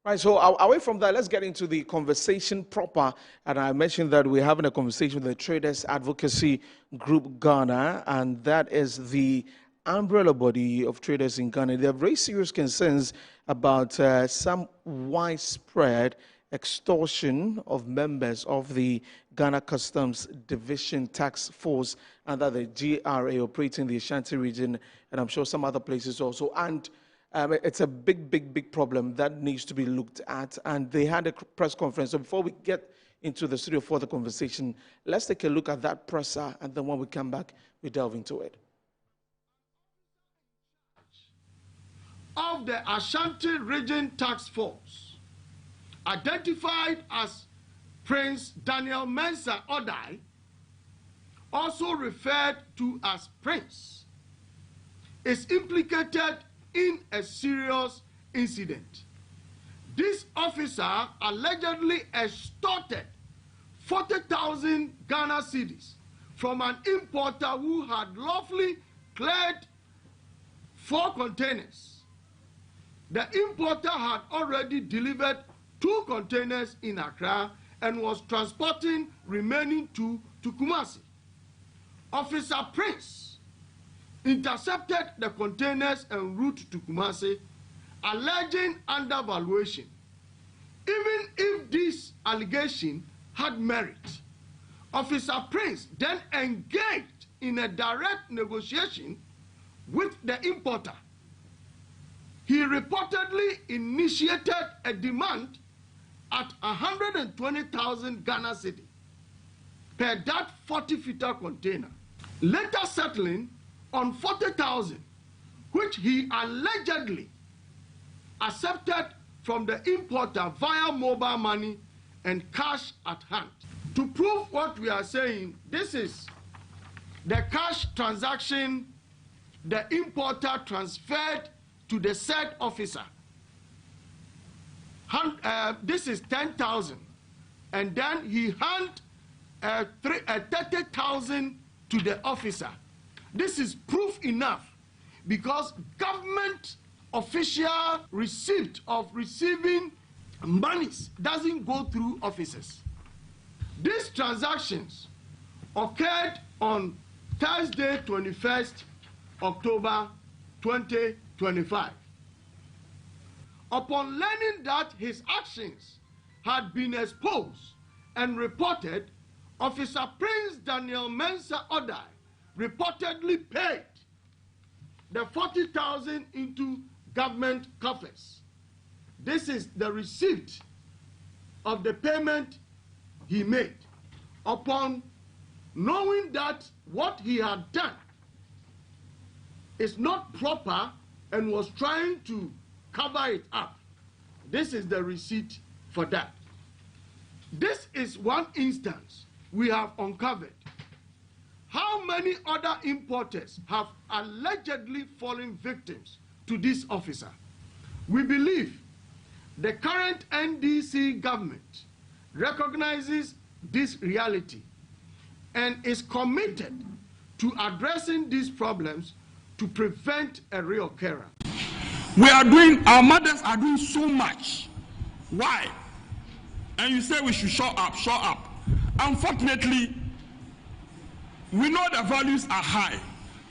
Right, so away from that, let's get into the conversation proper. And I mentioned that we're having a conversation with the Traders Advocacy Group Ghana, and that is the umbrella body of traders in Ghana. They have raised serious concerns about some widespread extortion of members of the Ghana Customs Division Tax Force under the GRA operating the Ashanti region, and I'm sure some other places also. And it's a big problem that needs to be looked at. And they had a press conference. So before we get into the studio for the conversation, let's take a look at that presser, and then when we come back, we delve into it. Of the Ashanti Region Task Force, identified as Prince Daniel Mensah Odai, also referred to as Prince, is implicated in a serious incident. This officer allegedly extorted 40,000 Ghana cedis from an importer who had lawfully cleared 4 containers. The importer had already delivered 2 containers in Accra and was transporting remaining 2 to Kumasi. Officer Prince intercepted the containers en route to Kumasi, alleging undervaluation. Even if this allegation had merit, Officer Prince then engaged in a direct negotiation with the importer. He reportedly initiated a demand at 120,000 Ghana cedi per that 40-footer container, later settling on 40,000, which he allegedly accepted from the importer via mobile money and cash at hand. To prove what we are saying, this is the cash transaction the importer transferred to the said officer. This is 10,000, and then he handed 30,000 to the officer. This is proof enough, because government official receipt of receiving monies doesn't go through officers. These transactions occurred on Thursday, 21st October 2025. Upon learning that his actions had been exposed and reported, Officer Prince Daniel Mensah Odai reportedly paid the 40,000 into government coffers. This is the receipt of the payment he made. Upon knowing that what he had done is not proper and was trying to cover it up, this is the receipt for that. This is one instance we have uncovered. How many other importers have allegedly fallen victims to this officer? We believe the current NDC government recognizes this reality and is committed to addressing these problems to prevent a reoccurrence. Our mothers are doing so much. Why? And you say we should show up. Unfortunately, we know the values are high,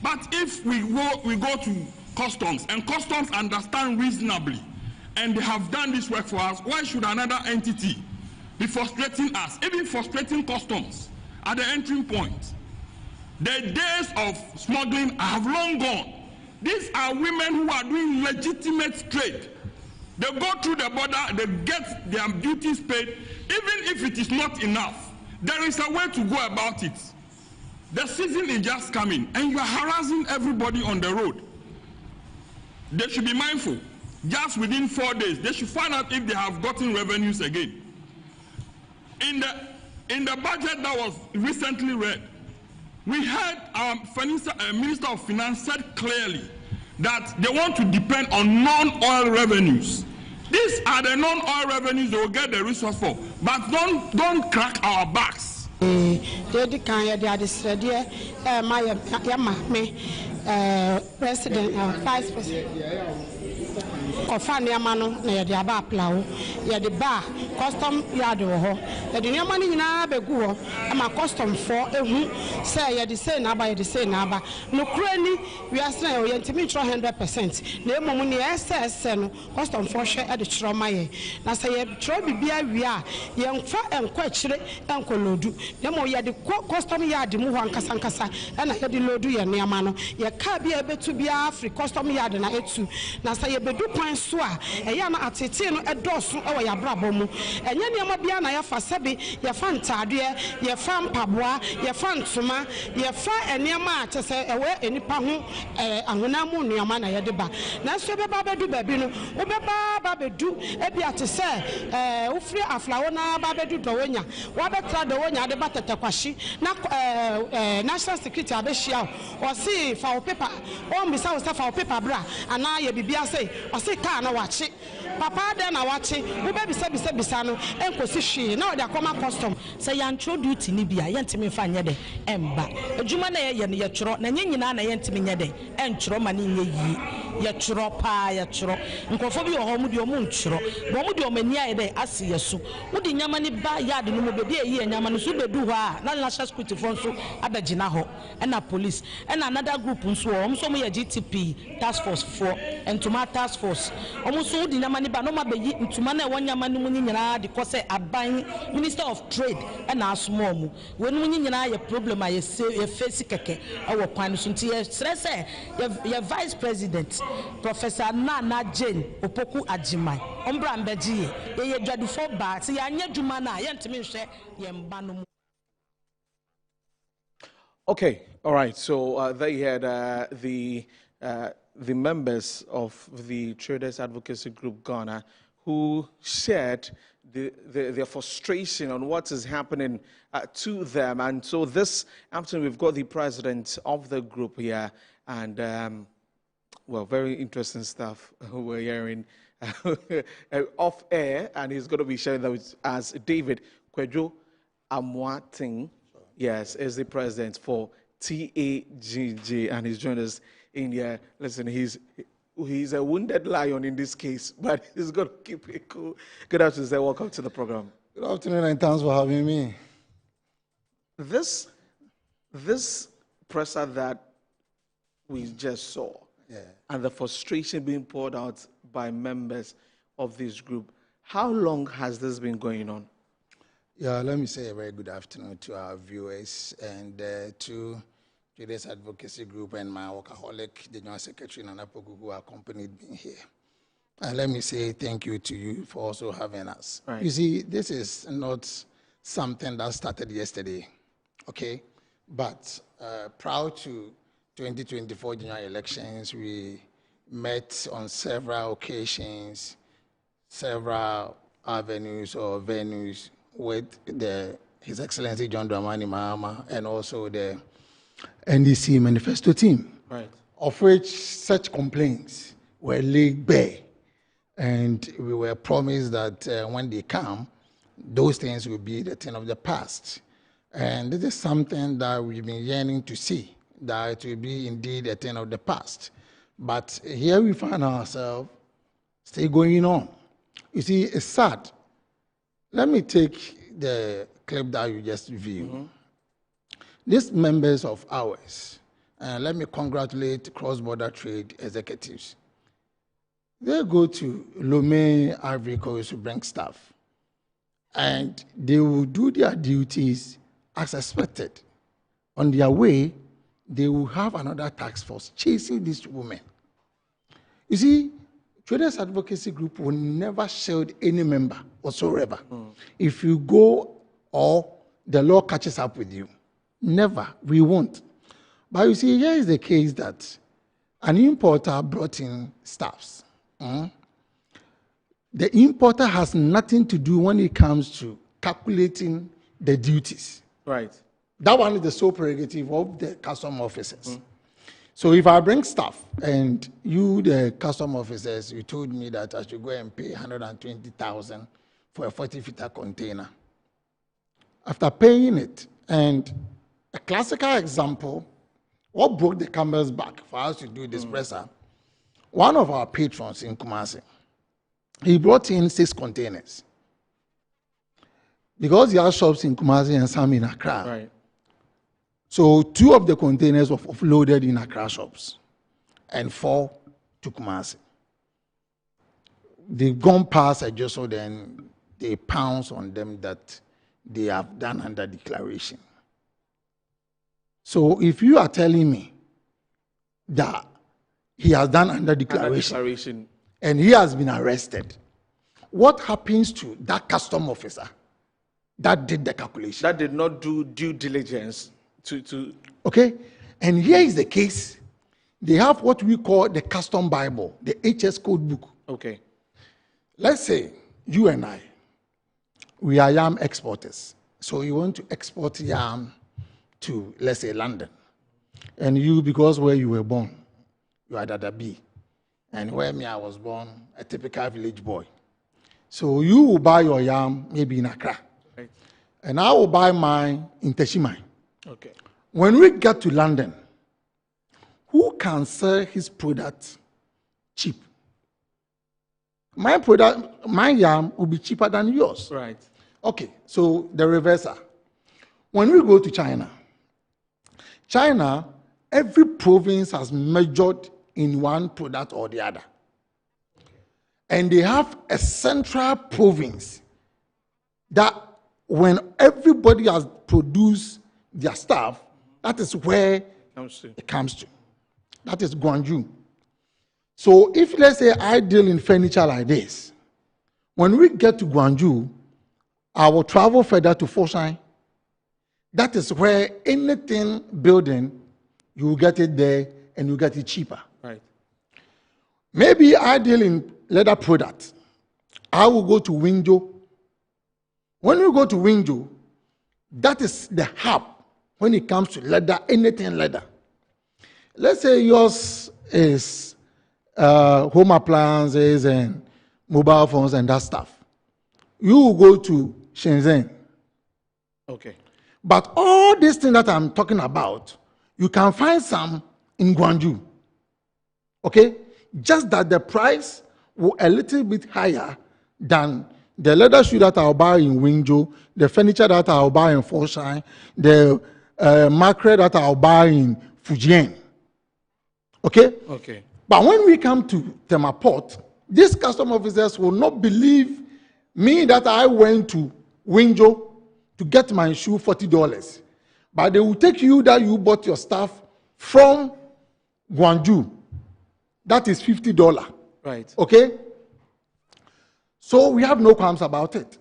but if we go to customs, and customs understand reasonably, and they have done this work for us, why should another entity be frustrating us, even frustrating customs at the entry point? The days of smuggling have long gone. These are women who are doing legitimate trade. They go through the border, they get their duties paid, even if it is not enough. There is a way to go about it. The season is just coming, and you are harassing everybody on the road. They should be mindful. Just within 4 days, they should find out if they have gotten revenues again. In the budget that was recently read, we heard our Minister of Finance said clearly that they want to depend on non-oil revenues. These are the non-oil revenues they will get the resource for, but don't crack our backs. President, Vice President. kofa nneɛma no na yɛde aba aplawo yɛde ba custom yard wɔ hɔ yɛde nneɛma no nyinaa bɛgu hɔ ama custom for ehu sɛ yɛde sei na aba no kura ni wiase na yɛntimi ntwerɛ 100% na emom ne ɛsɛ no custom for hwɛ ɛde kyerɛ ma yɛ na sɛ yɛtwerɛ bibia wie a yɛmfa ɛnkɔ akyire ɛnkɔ lodu na mo yɛde custom yard mu hɔ ankasa ɛna yɛde lodu yɛ nneɛma no yɛka bia ɛbɛtu bia free custom yard na etu na sɛ yɛbɛdu kwan so a ɛyɛ na atete no ɛdɔɔso ɛwɔ yɛabrabɔ mu ɛnyɛ nneɛma bia na yɛfa sɛbi yɛfa ntaadeɛ yɛfa mpaboa yɛfa ntoma yɛfa nneɛma a kyɛ sɛ ɛwɔ enipa ho ahona mu nneɛma na yɛde ba na nso bɛba bɛdu baabi no wobɛba ba bɛdu ebi ate sɛ wofiri aflawo na ba bɛdu dɔwonya wabɛtra dɔwonya de ba tetekwashi na national security abɛhyia ɔse fa wo paper ɔmbisa wo sɛ fa wo paper bra anaa yɛ bibia sɛ ɔse kaa na wakye papa de na wakye wobɛbisa no ɛnkosi hwee na ɔde akɔma custom sɛ yɛantwerɛ duty ni bia yɛntimi fa nyɛ dɛ ɛmba adwuma na yɛyɛ no yɛtwerɛ na nyɛ nyinaa na yɛntimi nyɛ dɛ ɛntwerɛ ma ne nyɛ yie yɛtwerɛ paa yɛtwerɛ nkurɔfoɔ bi wɔ hɔ mu deɛ ɔmo ntwerɛ na ɔmo deɛ ɔmo ani ayɛ dɛ ase yɛ so wode nyama ne ba yard no mu bɛbi ɛyi nyama no so bɛdu hɔ a na national security foɔ nso abɛgyina hɔ ɛna police ɛna another group nso wɔ ɔmo nso ɔmo yɛ GTP task force foɔ ntoma task force ɔmo nso wode nyama ne ba na ɔmo abɛyi ntoma na ɛwɔ nyama no mu nyinaa de kɔ sɛ aban minister of trade ɛna asoma ɔmo wɔn mu nyinaa yɛ problem a yɛfɛsi kɛkɛ ɛwɔ kwan no so nti yɛsrɛ sɛ yɛ vice president Professor Nana Jane Opoku Ajimai ombra mbegye ye dwadufo ba se yanye dwuma na yentimi hwe ye mba no mu. Okay, all right. So they had the members of the Traders Advocacy Group Ghana who shared their frustration on what is happening to them. And so this afternoon we've got the president of the group here, and well, very interesting stuff we're hearing off air, and he's going to be sharing that with us. David Kwadwo Amoateng, yes, is the president for TAGG, and he's joined us in here. Listen, he's a wounded lion in this case, but he's going to keep it cool. Good afternoon, sir. Welcome to the program. Good afternoon, and thanks for having me. This presser that we just saw, and the frustration being poured out by members of this group, how long has this been going on? Yeah, let me say a very good afternoon to our viewers and to Traders Advocacy Group and my workaholic, the General Secretary Nana Poku, who accompanied me here. And let me say thank you to you for also having us. Right. You see, this is not something that started yesterday, okay? But prior to 2024 general elections, we met on several occasions, several avenues or venues with His Excellency John Dramani Mahama and also the NDC manifesto team, right, of which such complaints were laid bare. And we were promised that when they come, those things will be the thing of the past. And this is something that we've been yearning to see, that it will be indeed a thing of the past. But here we find ourselves still going on. You see, it's sad. Let me take the clip that you just viewed. Mm-hmm. These members of ours, let me congratulate cross-border trade executives. They go to Lomé, Ivory Coast to bring staff, and they will do their duties as expected. On their way, they will have another task force chasing these women. You see, Traders Advocacy Group will never shield any member whatsoever. If you go or the law catches up with you, never, we won't. But you see, here is the case that an importer brought in staffs. The importer has nothing to do when it comes to calculating the duties. Right. That one is the sole prerogative of the custom officers. So if I bring staff and you, the custom officers, you told me that I should go and pay 120,000 for a 40-footer container. After paying it, and a classical example, what broke the camel's back for us to do this presser, one of our patrons in Kumasi, he brought in 6 containers. Because he has shops in Kumasi and some in Accra. Right. So 2 of the containers were offloaded in Accra shops and 4 to Kumasi. They've gone past Adjoso, then they pounce on them that they have done under declaration. So if you are telling me that he has done under declaration and he has been arrested, what happens to that custom officer that did the calculation? That did not do due diligence to Okay? And here is the case. They have what we call the custom Bible, the HS code book. Okay. Let's say you and I, we are yam exporters. So you want to export yam to, let's say, London. And you, because where you were born, you are Dada B. And where me, I was born, a typical village boy. So you will buy your yam maybe in Accra. Right. And I will buy mine in Teshimai. Okay. When we get to London, who can sell his product cheap? My product, my yam will be cheaper than yours. Right. Okay, so the reverser. When we go to China, every province has measured in one product or the other. And they have a central province that when everybody has produced their stuff, that is where it comes to. That is Gwangju. So if, let's say, I deal in furniture like this, when we get to Gwangju, I will travel further to Foshan. That is where anything building, you will get it there and you get it cheaper. Right. Maybe I deal in leather products. I will go to Winjo. When you go to Winjo, that is the hub when it comes to leather, anything leather. Let's say yours is home appliances and mobile phones and that stuff. You will go to Shenzhen. Okay. But all these things that I'm talking about, you can find some in Gwangju. Okay? Just that the price will a little bit higher than the leather shoe that I'll buy in Winjo, the furniture that I'll buy in Foshan, the mackerel that I'll buy in Fujian. Okay? Okay. But when we come to Tema Port, these custom officers will not believe me that I went to Winjo to get my shoe $40. But they will take you that you bought your stuff from Gwangju. That is $50. Right. Okay? So we have no qualms about it.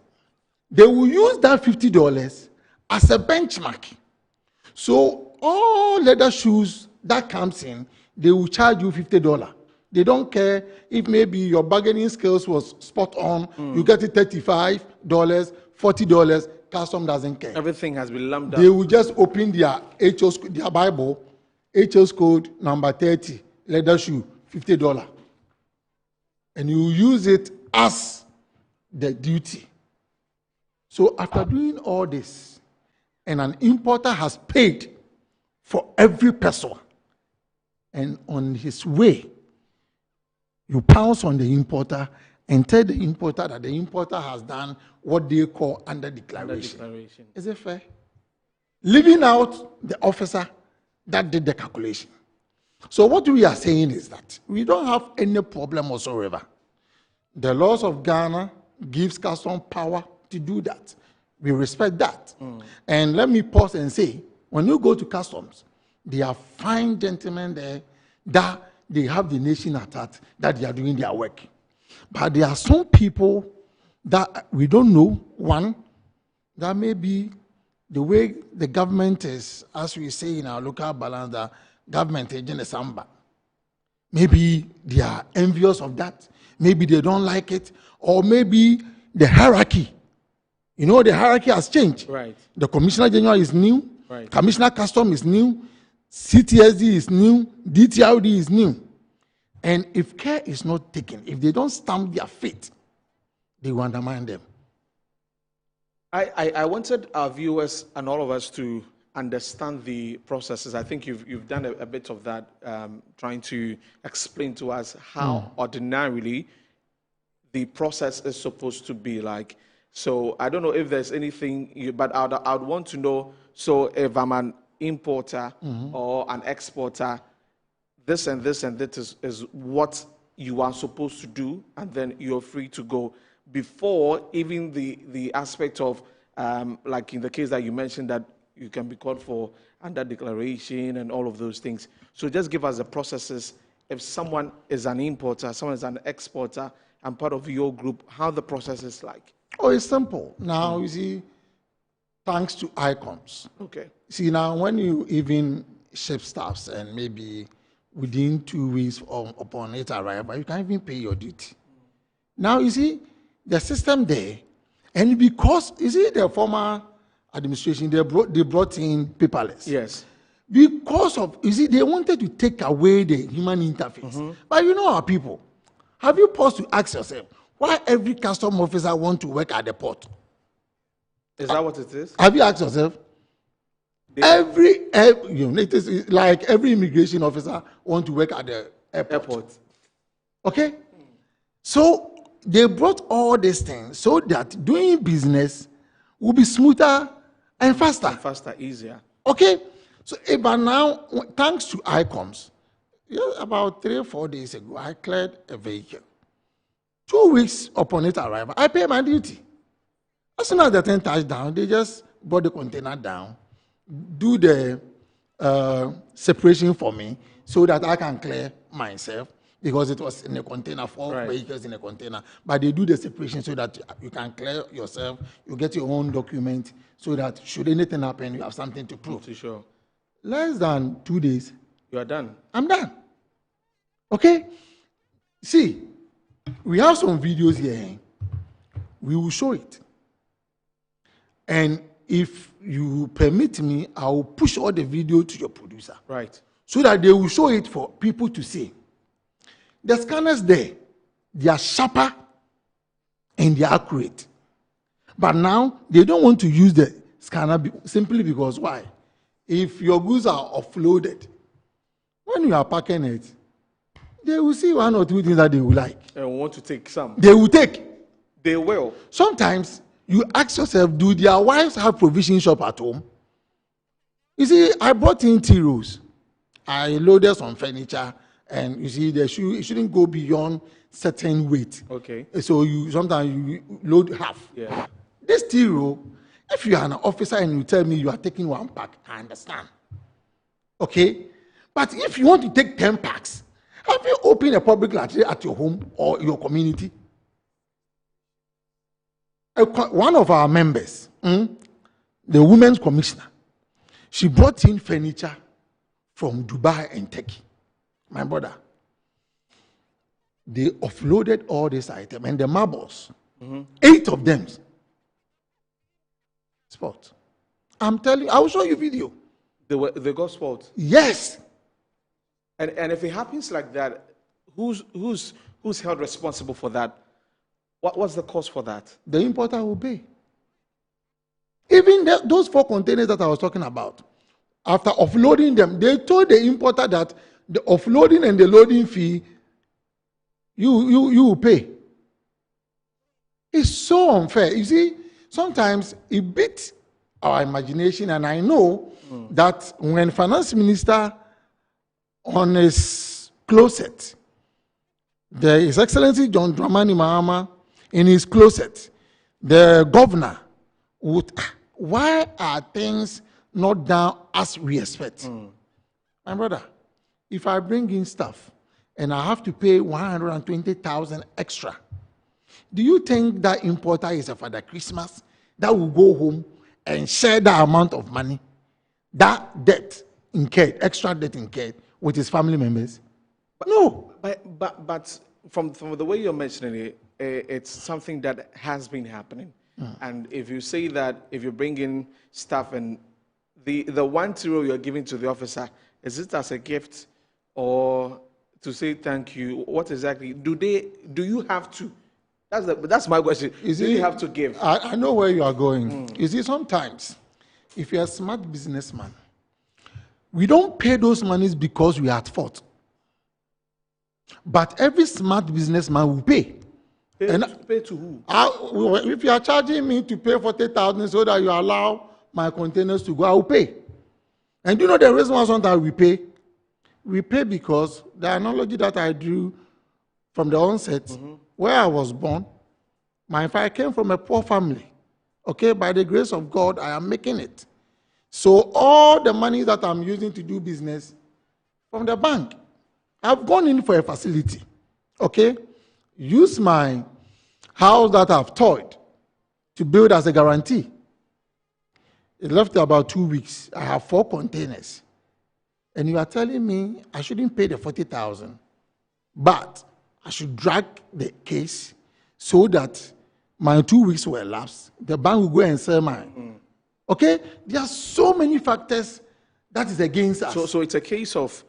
They will use that $50 as a benchmark. So all leather shoes that comes in, they will charge you $50. They don't care if maybe your bargaining skills was spot on. You get it $35, $40. Custom doesn't care. Everything has been lumped up. They will just open their HOS, their Bible, HOS code number 30, leather shoe, $50. And you use it as the duty. So after doing all this, and an importer has paid for every person, and on his way, you pounce on the importer and tell the importer that the importer has done what they call under declaration. Is it fair? Leaving out the officer that did the calculation. So what we are saying is that we don't have any problem whatsoever. The laws of Ghana gives custom power to do that. We respect that. And let me pause and say, when you go to customs, they are fine gentlemen there that they have the nation at heart, that they are doing their work. But there are some people that we don't know. One, that may be the way the government is, as we say in our local balance, the government agent is samba. Maybe they are envious of that. Maybe they don't like it. Or maybe the hierarchy. You know, the hierarchy has changed. Right. The Commissioner General is new. Right. Commissioner Custom is new. CTSD is new. DTRD is new. And if care is not taken, if they don't stamp their feet, they will undermine them. I wanted our viewers and all of us to understand the processes. I think you've done a bit of that, trying to explain to us how ordinarily the process is supposed to be like. So I don't know if there's anything, but I'd want to know, so if I'm an importer or an exporter, this and this and that is what you are supposed to do, and then you're free to go, before even the aspect of, like in the case that you mentioned, that you can be called for under declaration and all of those things. So just give us the processes. If someone is an importer, someone is an exporter, and part of your group, how the process is like. Oh, it's simple. Now, you see, thanks to ICOMS. Okay. See, now, when you even ship stuffs and maybe within 2 weeks upon its arrival, you can even pay your duty. Now, you see, the system there, and because, you see, the former administration, they brought in paperless. Yes. Because of, you see, they wanted to take away the human interface. But you know our people. Have you paused to ask yourself, why every custom officer want to work at the port? Is that what it is? Have you asked yourself? Every you know, it is like every immigration officer want to work at the airport. Okay? So they brought all these things so that doing business will be smoother and faster. Faster, easier. Okay? So, but now, thanks to ICOMS, about 3 or 4 days ago, I cleared a vehicle. 2 weeks upon its arrival, I pay my duty. As soon as the thing touched down, they just brought the container down, do the separation for me so that I can clear myself, because it was in a container, 4 vehicles in a container. But they do the separation so that you can clear yourself, you get your own document, so that should anything happen, you have something to prove. Sure. Less than 2 days. You are done. I'm done. Okay? See, we have some videos here. We will show it. And if you permit me, I will push all the video to your producer. Right. So that they will show it for people to see. The scanners there, they are sharper and they are accurate. But now, they don't want to use the scanner simply because why? If your goods are offloaded, when you are packing it, they will see 1 or 2 things that they will like. And want to take some. They will take. They will. Sometimes you ask yourself, do their wives have provision shop at home? You see, I brought in tea rolls. I loaded some furniture, and you see, it shouldn't go beyond certain weight. Okay. So sometimes you load half. Yeah. This tea roll, if you are an officer and you tell me you are taking 1 pack, I understand. Okay? But if you want to take 10 packs, have you opened a public library at your home or your community? One of our members, the women's commissioner, she brought in furniture from Dubai and Turkey. My brother, they offloaded all this item, and the marbles, 8 of them, spot. I'm telling you, I will show you video. They got spot. Yes. And if it happens like that, who's held responsible for that? What's the cost for that? The importer will pay. Even those 4 containers that I was talking about, after offloading them, they told the importer that the offloading and the loading fee, you will pay. It's so unfair. You see, sometimes it beats our imagination, and I know that when finance minister on his closet, His Excellency John Dramani Mahama in his closet, the governor would, why are things not done as we expect? My brother, if I bring in stuff and I have to pay 120,000 extra, do you think that importer is a Father Christmas that will go home and share that amount of money, that debt incurred, extra debt incurred with his family members? No. But from the way you're mentioning it, it's something that has been happening. And if you say that, if you bring in stuff and the 1 euro you're giving to the officer, is it as a gift or to say thank you? What exactly? Do you have to? That's my question. Do you have to give? I know where you are going. You see, sometimes, if you're a smart businessman, we don't pay those monies because we are at fault. But every smart businessman will pay. Pay to who? If you are charging me to pay 40,000 so that you allow my containers to go, I will pay. And do you know the reason why sometimes we pay? We pay because the analogy that I drew from the onset, where I was born, my father came from a poor family. Okay, by the grace of God, I am making it. So all the money that I'm using to do business from the bank, I've gone in for a facility. Okay, use my house that I've toyed to build as a guarantee. It left about 2 weeks. I have 4 containers. And you are telling me I shouldn't pay the 40,000, but I should drag the case so that my 2 weeks will elapse. The bank will go and sell mine. Okay? There are so many factors that is against us. So it's a case of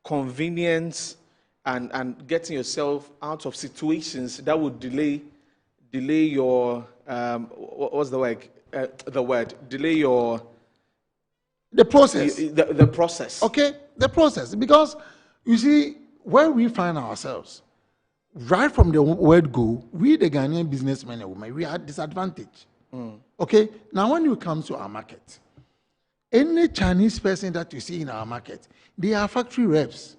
convenience and getting yourself out of situations that would delay your what's the word? Delay your the process. The process. Okay, the process. Because you see, where we find ourselves, right from the word go, we the Ghanaian businessmen and women, we are disadvantaged. Okay, now when you come to our market, any Chinese person that you see in our market, they are factory reps.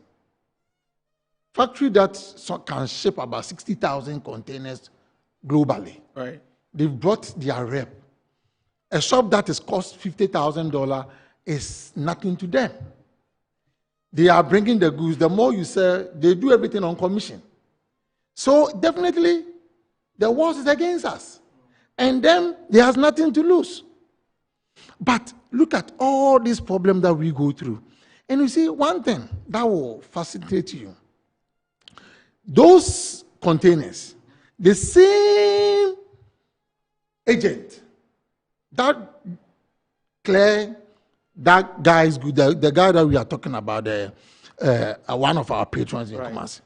Factory that can ship about 60,000 containers globally. Right. They've brought their rep. A shop that is cost $50,000 is nothing to them. They are bringing the goods. The more you sell, they do everything on commission. So definitely, the war is against us. And then there has nothing to lose. But look at all these problems that we go through. And you see, one thing that will facilitate you. Those containers, the same agent that clear that guy is good, the guy that we are talking about, one of our patrons in Kumasi,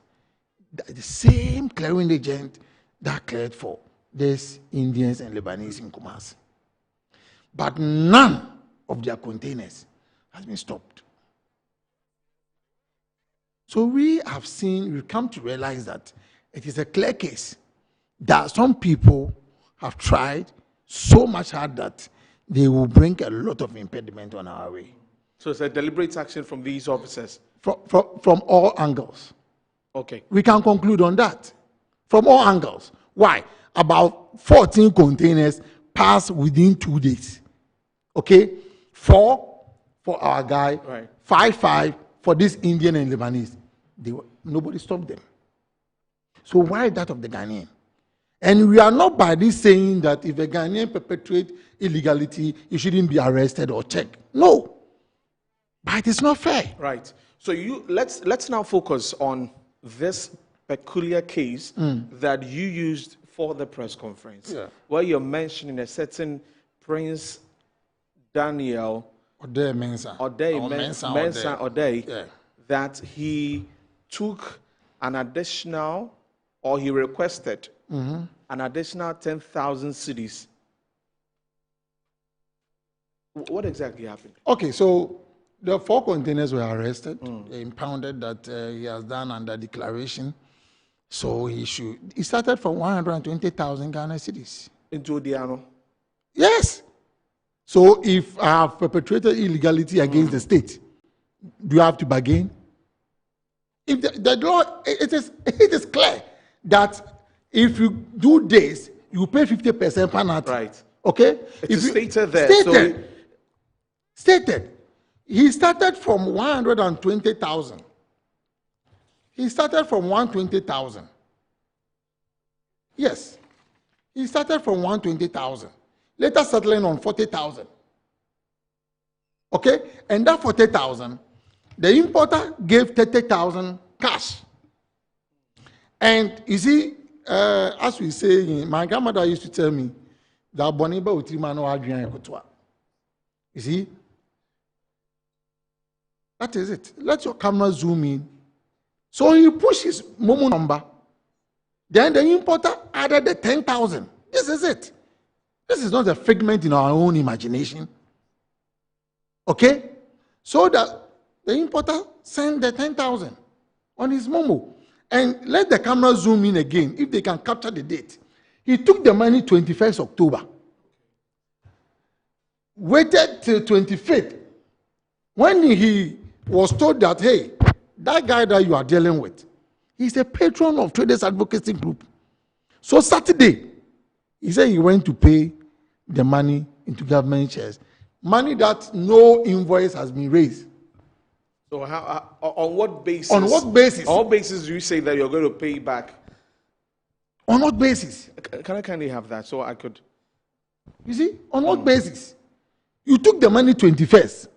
the same clearing agent that cleared for these Indians and Lebanese in Kumasi. But none of their containers has been stopped. So we've come to realize that it is a clear case that some people have tried so much hard that they will bring a lot of impediment on our way. So it's a deliberate action from these officers? From all angles. Okay. We can conclude on that. From all angles. Why? About 14 containers passed within 2 days. Okay? 4 for our guy, right. 5 for this Indian and Lebanese. Nobody stopped them. So why that of the Ghanaian? And we are not by this saying that if a Ghanaian perpetrates illegality, he shouldn't be arrested or checked. No. But it is not fair. Right. So let's now focus on this peculiar case that you used for the press conference, where you're mentioning a certain Prince Daniel Odei, that he took an additional, or he requested an additional 10,000 cedis. What exactly happened? Okay, so the 4 containers were arrested. They impounded that he has done under declaration. So he started from 120,000 Ghana cedis. Into Odiano? Yes. So if I have perpetrated illegality against the state, do you have to bargain? If the law, it is clear that if you do this, you pay 50% penalty. Right. Okay? It's stated there. Stated. He started from 120,000. He started from 120,000. Yes. He started from 120,000. Later settling on 40,000. Okay? And that 40,000, the importer gave 30,000 cash. And you see, as we say, my grandmother used to tell me that Boniba Utrimano Adrian Kutwa. You see? That is it. Let your camera zoom in. So he pushed his Momo number. Then the importer added the 10,000. This is it. This is not a figment in our own imagination. Okay? So that the importer sent the 10,000 on his Momo. And let the camera zoom in again, if they can capture the date. He took the money 21st October. Waited till 25th. When he was told that, hey, that guy that you are dealing with, he's a patron of Traders Advocacy Group. So Saturday, he said he went to pay the money into government shares. Money that no invoice has been raised. So how, on what basis? On what basis? On what basis do you say that you're going to pay back? On what basis? Can I kindly have that so I could? You see, on what basis? You took the money 21st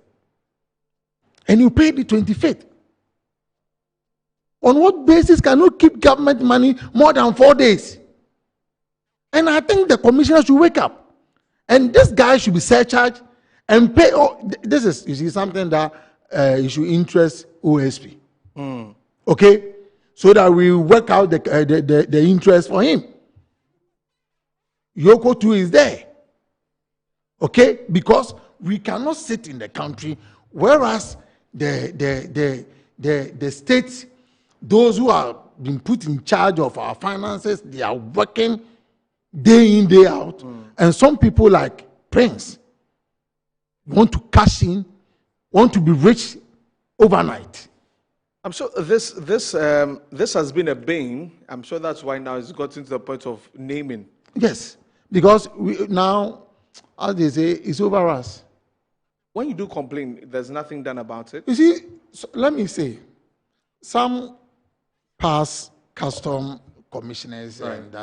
and you paid the 25th. On what basis can you keep government money more than 4 days? And I think the commissioner should wake up. And this guy should be surcharged and pay. Oh, this is, you see, something that you should interest OSP. Okay? So that we work out the interest for him. Yoko too is there. Okay? Because we cannot sit in the country, whereas the states, those who are being put in charge of our finances, they are working day in, day out. And some people like Prince want to cash in, want to be rich overnight. I'm sure this has been a bane. I'm sure that's why now it's gotten to the point of naming. Yes, because now, as they say, it's over us. When you do complain, there's nothing done about it. You see, so let me say, some past custom commissioners and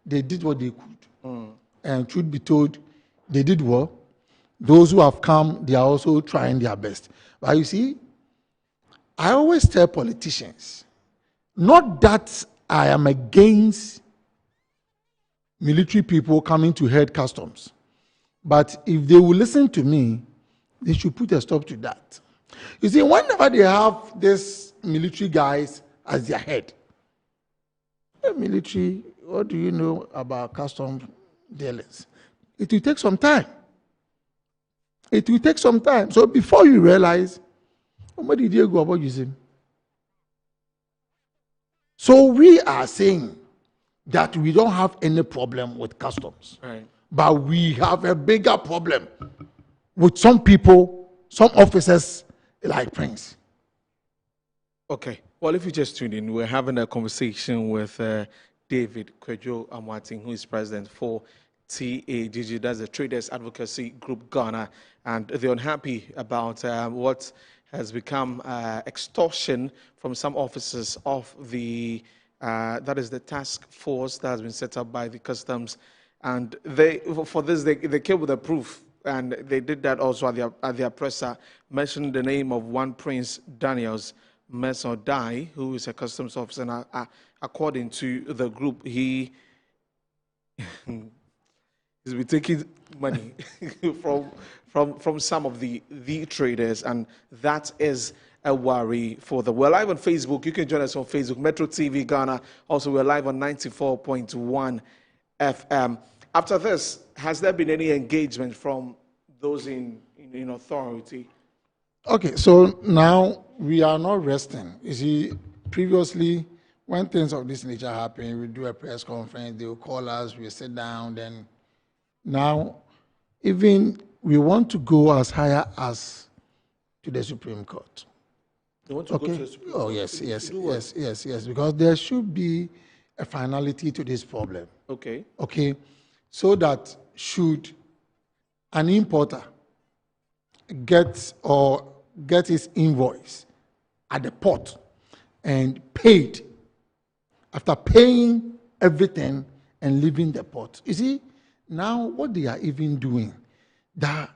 they did what they could. And truth be told, they did well. Those who have come, they are also trying their best. But you see, I always tell politicians, not that I am against military people coming to head customs, but if they will listen to me, they should put a stop to that. You see, whenever they have these military guys as their head, the military, what do you know about custom dealers? It will take some time. It will take some time. So before you realize, what did you go about using? So we are saying that we don't have any problem with customs. Right. But we have a bigger problem with some people, some officers like Prince. Okay. Well, if you just tuned in, we're having a conversation with David Kwadwo Amoateng, who is president for TAGG, that's the Traders Advocacy Group Ghana, and they're unhappy about what has become extortion from some officers of the, that is the task force that has been set up by the customs. And they, for this, they came with a proof, and they did that also at their presser, mentioning the name of one Prince Daniels Mesodai, who is a customs officer. And according to the group, he's been taking money from some of the traders, and that is a worry for them. We're live on Facebook. You can join us on Facebook, Metro TV Ghana. Also, we're live on 94.1 FM. After this, has there been any engagement from those in authority? Okay, so now we are not resting. You see, previously, when things of this nature happen, we do a press conference, they will call us, we sit down, then now, even we want to go as high as to the Supreme Court. You want to go to the Supreme Court? Oh, yes, because there should be a finality to this problem. Okay. Okay, so that should an importer get his invoice at the port and paid after paying everything and leaving the port. You see, now what they are even doing, that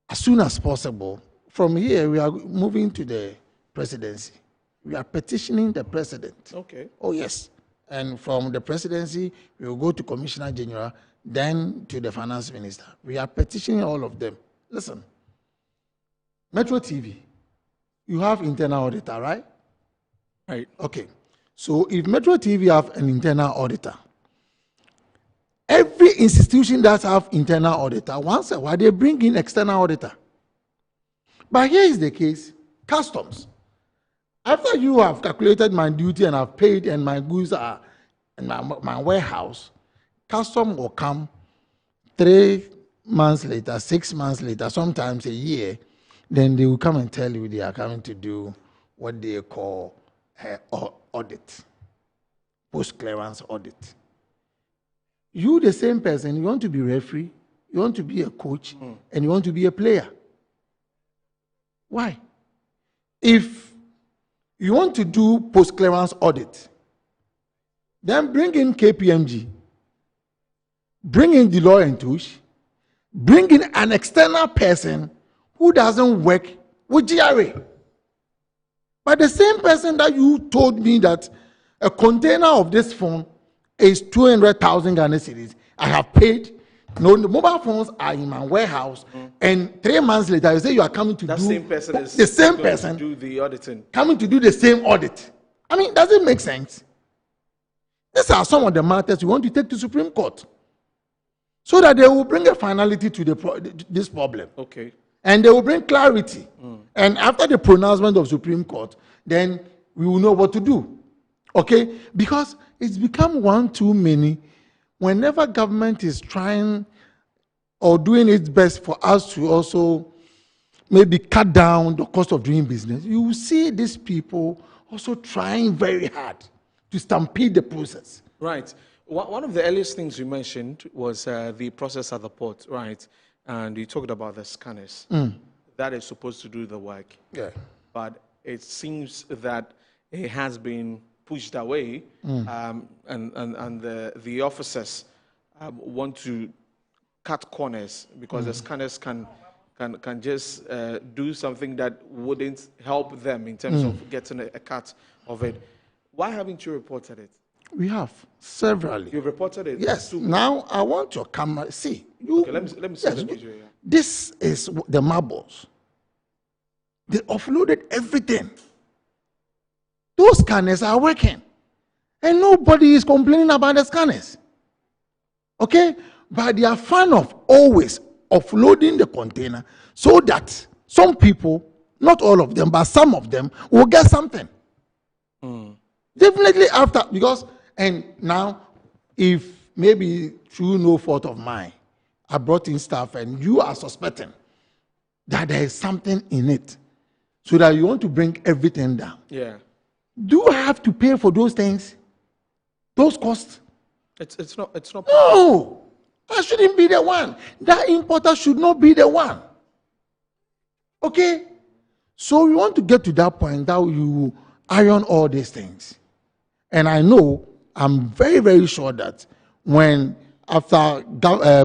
as soon as possible, from here we are moving to the presidency. We are petitioning the president. Okay. Oh, yes. And from the presidency, we will go to Commissioner General, then to the finance minister. We are petitioning all of them. Listen, Metro TV, you have internal auditor, right? Right. Okay. So if Metro TV have an internal auditor, every institution that have internal auditor, once a while they bring in external auditor. But here is the case, customs. After you have calculated my duty and I've paid and my goods are in my warehouse, custom will come 3 months later, 6 months later, sometimes a year, then they will come and tell you they are coming to do what they call audit, post-clearance audit. You, the same person, you want to be referee, you want to be a coach, and you want to be a player. Why? If you want to do post-clearance audit, then bring in KPMG, bring in Deloitte & Touche, bring in an external person who doesn't work with GRA. But the same person that you told me that a container of this phone is 200,000 Ghana cedis, I have paid. No, the mobile phones are in my warehouse, and 3 months later, you say you are coming to that do same person is the same going person to do the auditing. coming to do the same audit. I mean, does it make sense? These are some of the matters we want to take to Supreme Court, so that they will bring a finality to this problem. Okay. And they will bring clarity. And after the pronouncement of Supreme Court, then we will know what to do. Okay? Because it's become one too many. Whenever government is trying or doing its best for us to also maybe cut down the cost of doing business, you will see these people also trying very hard to stampede the process. Right. One of the earliest things you mentioned was the process at the port, right? And you talked about the scanners. That is supposed to do the work. Yeah. But it seems that it has been pushed away, and the officers want to cut corners because the scanners can just do something that wouldn't help them in terms of getting a cut of it. Why haven't you reported it? We have severally. You've reported it? Yes. Too. Now I want your camera. See, you. Okay, let me see the video here. This is the marbles. They offloaded everything. Those scanners are working, and nobody is complaining about the scanners. Okay, but they are fan of always offloading the container so that some people, not all of them, but some of them, will get something. Definitely after, because, and now, if maybe through no fault of mine, I brought in stuff and you are suspecting that there is something in it, so that you want to bring everything down. Yeah. Do I have to pay for those things? Those costs? It's not. No, I shouldn't be the one. That importer should not be the one. Okay? So we want to get to that point that you iron all these things. And I know, I'm very, very sure that when after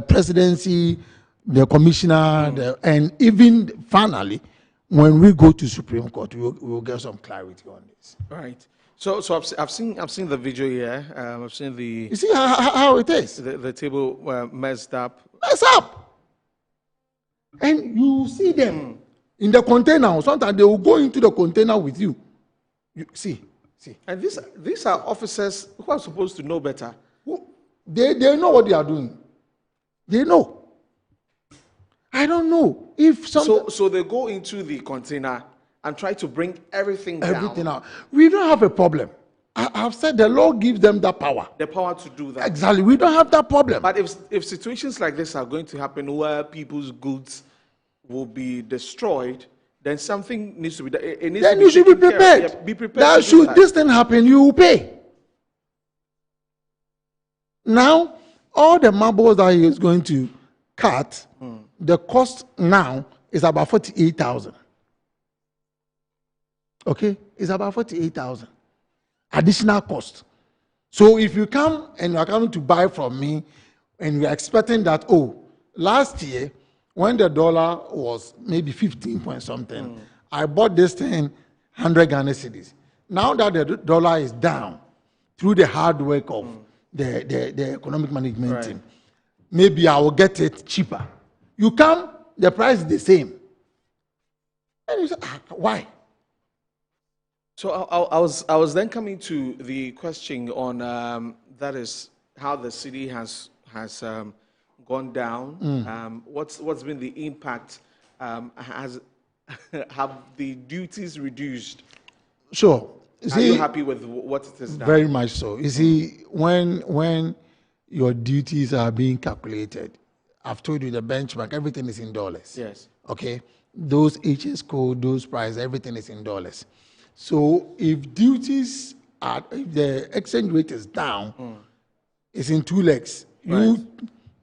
presidency, the commissioner, and even finally, when we go to Supreme Court, we will get some clarity on this. Right. So I've seen the video here. I've seen the. You see how it is. The table messed up. Messed up. And you see them in the container. Sometimes they will go into the container with you. You see. And these are officers who are supposed to know better. They know what they are doing. They know. I don't know if so they go into the container and try to bring everything down. Out. We don't have a problem. I've said the law gives them that power. The power to do that. Exactly. We don't have that problem. But if situations like this are going to happen where people's goods will be destroyed, then something needs to be done. Then you should be prepared. Yeah, be prepared. That should this thing happen, you will pay. Now, all the marbles that he is going to cut, the cost now is about 48,000. Okay, it's about 48,000 additional cost. So if you come and you are coming to buy from me, and you are expecting that, last year when the dollar was maybe 15 point something, I bought this thing 100 Ghana cedis. Now that the dollar is down through the hard work of the economic management team, maybe I will get it cheaper. You come, the price is the same. And you say, why? So I was then coming to the question on that is how the city has gone down. What's been the impact? Have the duties reduced? Sure. Are you happy with what it is now? Very much so. You see, when your duties are being calculated, I've told you the benchmark, everything is in dollars. Yes. Okay? Those HS code, those prices, everything is in dollars. So if duties are, if the exchange rate is down, it's in two legs. You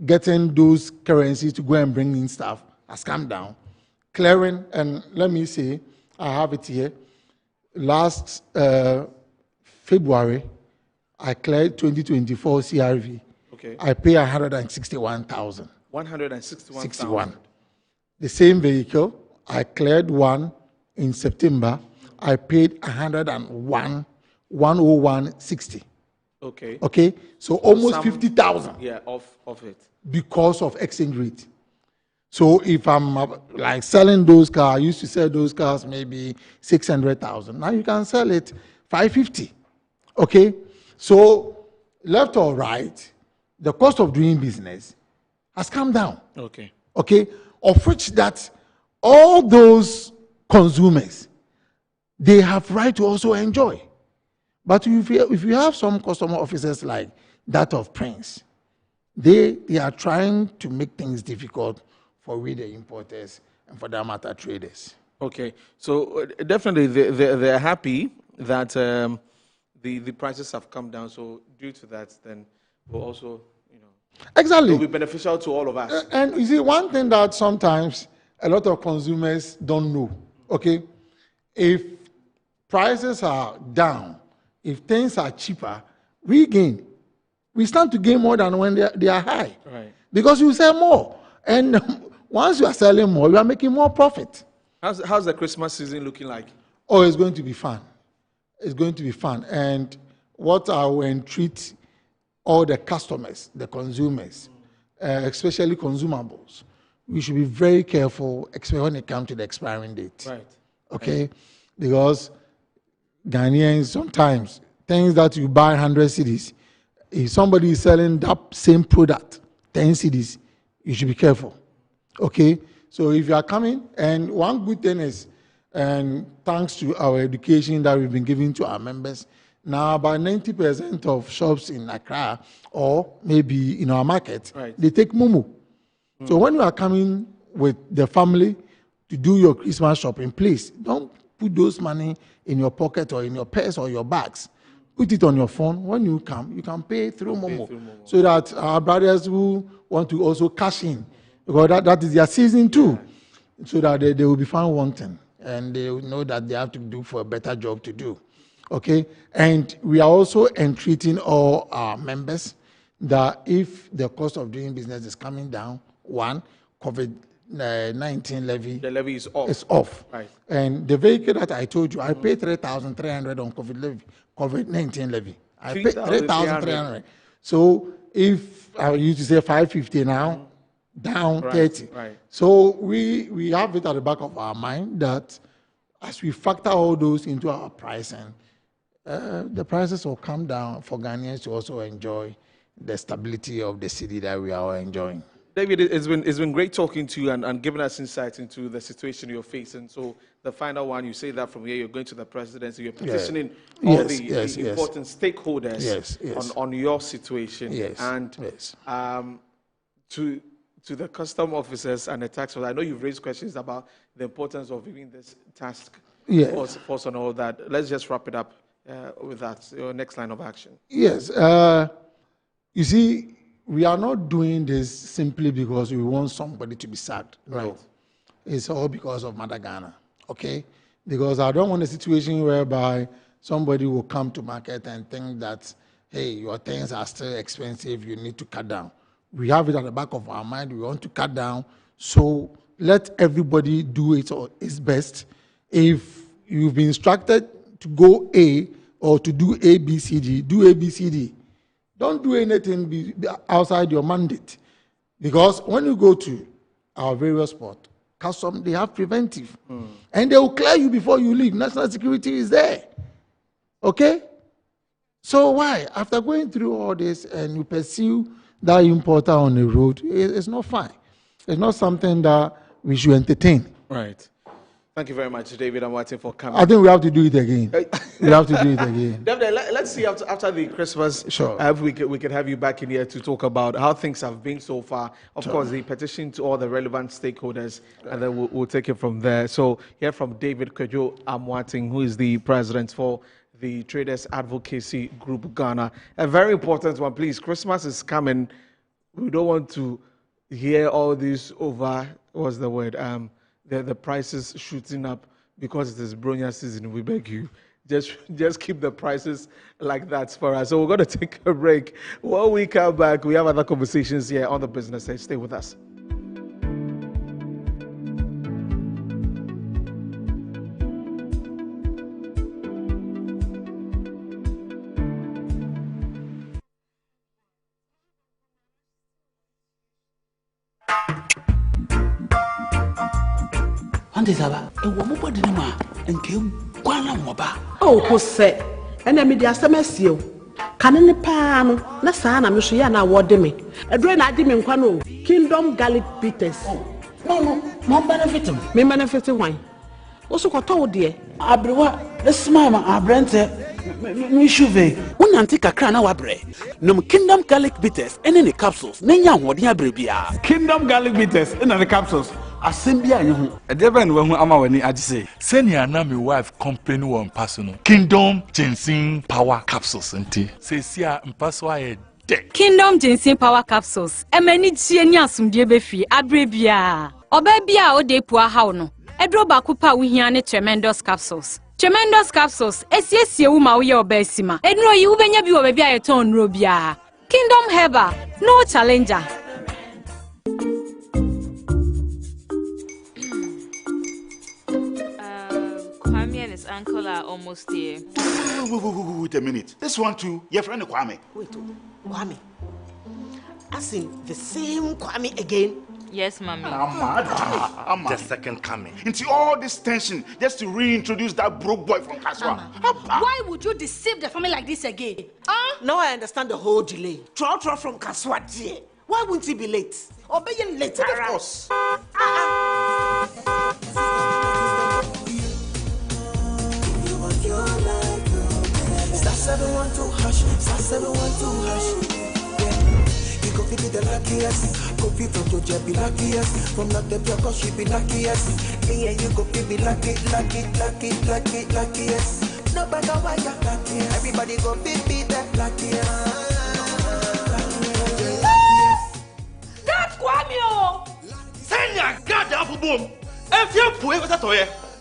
getting those currencies to go and bring in stuff has come down. Clearing, and let me say, I have it here. Last February, I cleared 2024 CRV. Okay. I pay 161,000. 161,000. The same vehicle, I cleared one in September. I paid 101,60. Okay. Okay. So almost 50,000. Yeah, of it. Because of exchange rate. So if I'm like selling those cars, I used to sell those cars maybe 600,000. Now you can sell it 550. Okay. So left or right, the cost of doing business has come down. Okay. Okay. Of which that all those consumers, they have right to also enjoy. But if you have some customer officers like that of Prince, they are trying to make things difficult for we the importers and for that matter traders. Okay, so definitely they're happy that the prices have come down. So due to that, then we'll also, exactly, it will be beneficial to all of us. And you see, one thing that sometimes a lot of consumers don't know. Okay, if prices are down, if things are cheaper, we gain. We stand to gain more than when they are high. Right. Because you sell more. And once you are selling more, you are making more profit. How's the Christmas season looking like? Oh, it's going to be fun. It's going to be fun. And what I will entreat all the customers, the consumers, especially consumables, we should be very careful, especially when it comes to the expiring date. Right. Okay? Right. Because Ghanaians, sometimes, things that you buy 100 cedis, if somebody is selling that same product, 10 cedis, you should be careful. Okay? So if you are coming, and one good thing is, and thanks to our education that we've been giving to our members, now about 90% of shops in Accra, or maybe in our market, they take Momo. So when you are coming with the family to do your Christmas shopping, please don't put those money in your pocket or in your purse or your bags. Put it on your phone. When you come, you can pay through Momo. So that our brothers who want to also cash in, because that is their season too, so that they will be found wanting and they will know that they have to do for a better job to do. Okay? And we are also entreating all our members that if the cost of doing business is coming down, one, COVID-19 levy. The levy is off. It's off. Right. And the vehicle that I told you, I paid 3,300 on COVID-19 levy. I paid 3,300. So if I used to say 550 now, down 30. Right. So we have it at the back of our mind that as we factor all those into our pricing, the prices will come down for Ghanaians to also enjoy the stability of the city that we are enjoying. David, it's been great talking to you and giving us insight into the situation you're facing. So the final one, you say that from here, you're going to the presidency, you're petitioning all the important stakeholders on your situation. And to the custom officers and the tax force, I know you've raised questions about the importance of even this task force and all that. Let's just wrap it up with that, your next line of action. Yes. You see, we are not doing this simply because we want somebody to be sacked. No. It's all because of Mother Ghana, okay? Because I don't want a situation whereby somebody will come to market and think that, hey, your things are still expensive, you need to cut down. We have it at the back of our mind, we want to cut down, so let everybody do its best. If you've been instructed to go A or to do A, B, C, D, do A, B, C, D. Don't do anything outside your mandate. Because when you go to our various spots, custom, they have preventive. And they will clear you before you leave. National security is there. Okay? So why? After going through all this and you pursue that importer on the road, it's not fine. It's not something that we should entertain. Right. Thank you very much, David Amoating, for coming. I think we have to do it again. We have to do it again. Definitely. Let's see after the Christmas. Sure. We can have you back in here to talk about how things have been so far. Of course, the petition to all the relevant stakeholders, and then we'll take it from there. So, hear from David Kwadwo Amoating, who is the president for the Traders Advocacy Group Ghana. A very important one, please. Christmas is coming. We don't want to hear all this over. What's the word? The prices shooting up because it is Bronya season. We beg you, just keep the prices like that for us. So we're going to take a break. When we come back, we have other conversations here on the business side. Stay with us. Oh, Jose, and I made the SMS. Can any pan, Nasana, Michiana, what me? A drain I didn't quano, Kingdom Garlic Bitters. No, more benefit. Me benefit wine. Also, got told dear. Abrewa, the smile, Abrente, Mishuve. One antique crown our bread. No Kingdom Garlic Bitters, and any capsules. Nanya, what ya bribia. Kingdom Garlic Bitters, and the capsules. Assembly, a devil when Amawani, I say. Send your name, your wife, company one personal. Kingdom Ginseng Power Capsules, and tea. Say, see, I'm password. Kingdom Ginseng Power Capsules. A many genius from Debefi, Abrebia. Or Babia or de Puahauno. A drobakupa wihiane tremendous capsules. Tremendous capsules. SSC Uma or Bessima. And no, you when you be over a ton Rubia. Kingdom Heber. No challenger. Uncle are almost here. Wait a minute. This one too, your friend Kwame. Wait, Kwame. As in the same Kwame again? Yes, Mommy. I'm the second coming. Into all this tension just to reintroduce that broke boy from Kaswa. Why would you deceive the family like this again? Now I understand the whole delay. Troll from Kaswa dear. Why wouldn't he be late? Obey later. Of course. Star 712 hash, star 712 hash. Yeah, you go be the luckiest. Go be from Georgia, be luckiest. From not the block, she be luckiest. Yeah, you go be luckiest. No matter why you're luckiest. Everybody go be the luckiest. That's Kwame. Send your God apple boom. If you put it at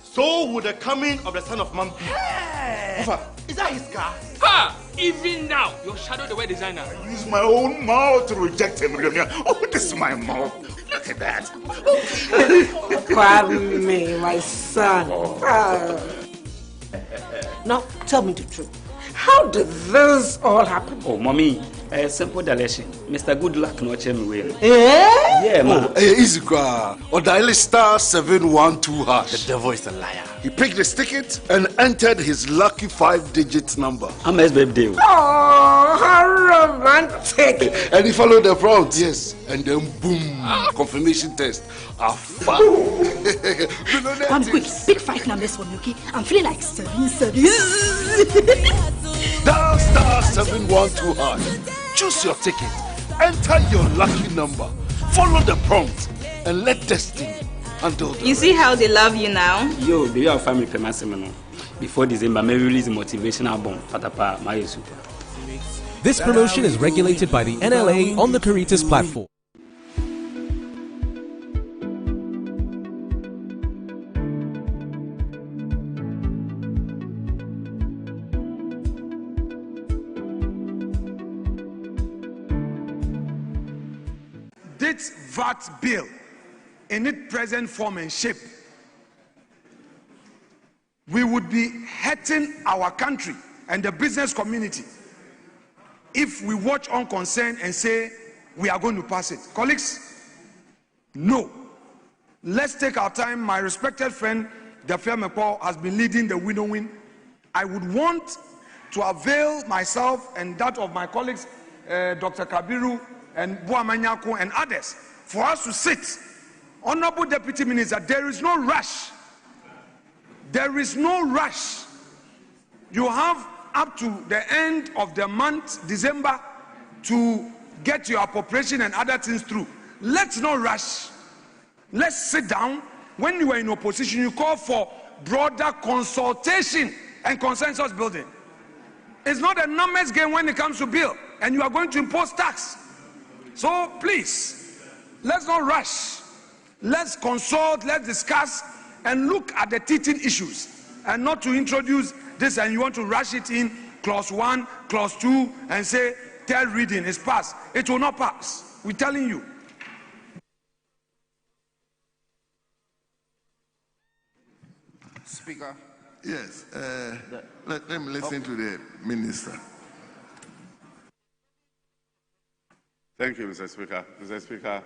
so would the coming of the Son of Man be. Hey. Is that his car? Ha! Even now, your shadow the way designer. I use my own mouth to reject him. Oh, this is my mouth. Look at that. Kwame, my son. Now, tell me the truth. How did this all happen? Oh, Mommy, simple direction. Mr. Goodluck no check me well. Yeah, man. Easy car. Or dial star 712 hash. The devil is a liar. He picked his ticket and entered his lucky 5-digit number. I'm a baby. Oh, how romantic. And he followed the prompt, yes. And then boom, confirmation test. I'm quick, pick 5 numbers for me, okay? I'm feeling like 7. Dial star 712 hash. Choose your ticket. Enter your lucky number. Follow the prompt and let destiny handle the You see how they love you now? Yo, do you have family payment? Before December, may release a motivational album. Patapa, my super. This promotion is regulated by the NLA on the Caritas platform. This VAT bill in its present form and shape, we would be hurting our country and the business community if we watch unconcerned and say we are going to pass it. Colleagues, no. Let's take our time. My respected friend, Dafia Mepo, has been leading the winnowing. I would want to avail myself and that of my colleagues, Dr. Kabiru and Buamanyako and others, for us to sit. Honorable Deputy Minister, there is no rush. There is no rush. You have up to the end of the month, December, to get your appropriation and other things through. Let's not rush. Let's sit down. When you are in opposition, you call for broader consultation and consensus building. It's not a numbers game when it comes to bill, and you are going to impose tax. So please, let's not rush. Let's consult, let's discuss, and look at the teething issues, and not to introduce this and you want to rush it in clause 1, clause 2, and say third reading is passed. It will not pass. We're telling you. Speaker. Yes. Let me listen to the minister. Thank you, Mr. Speaker. Mr. Speaker,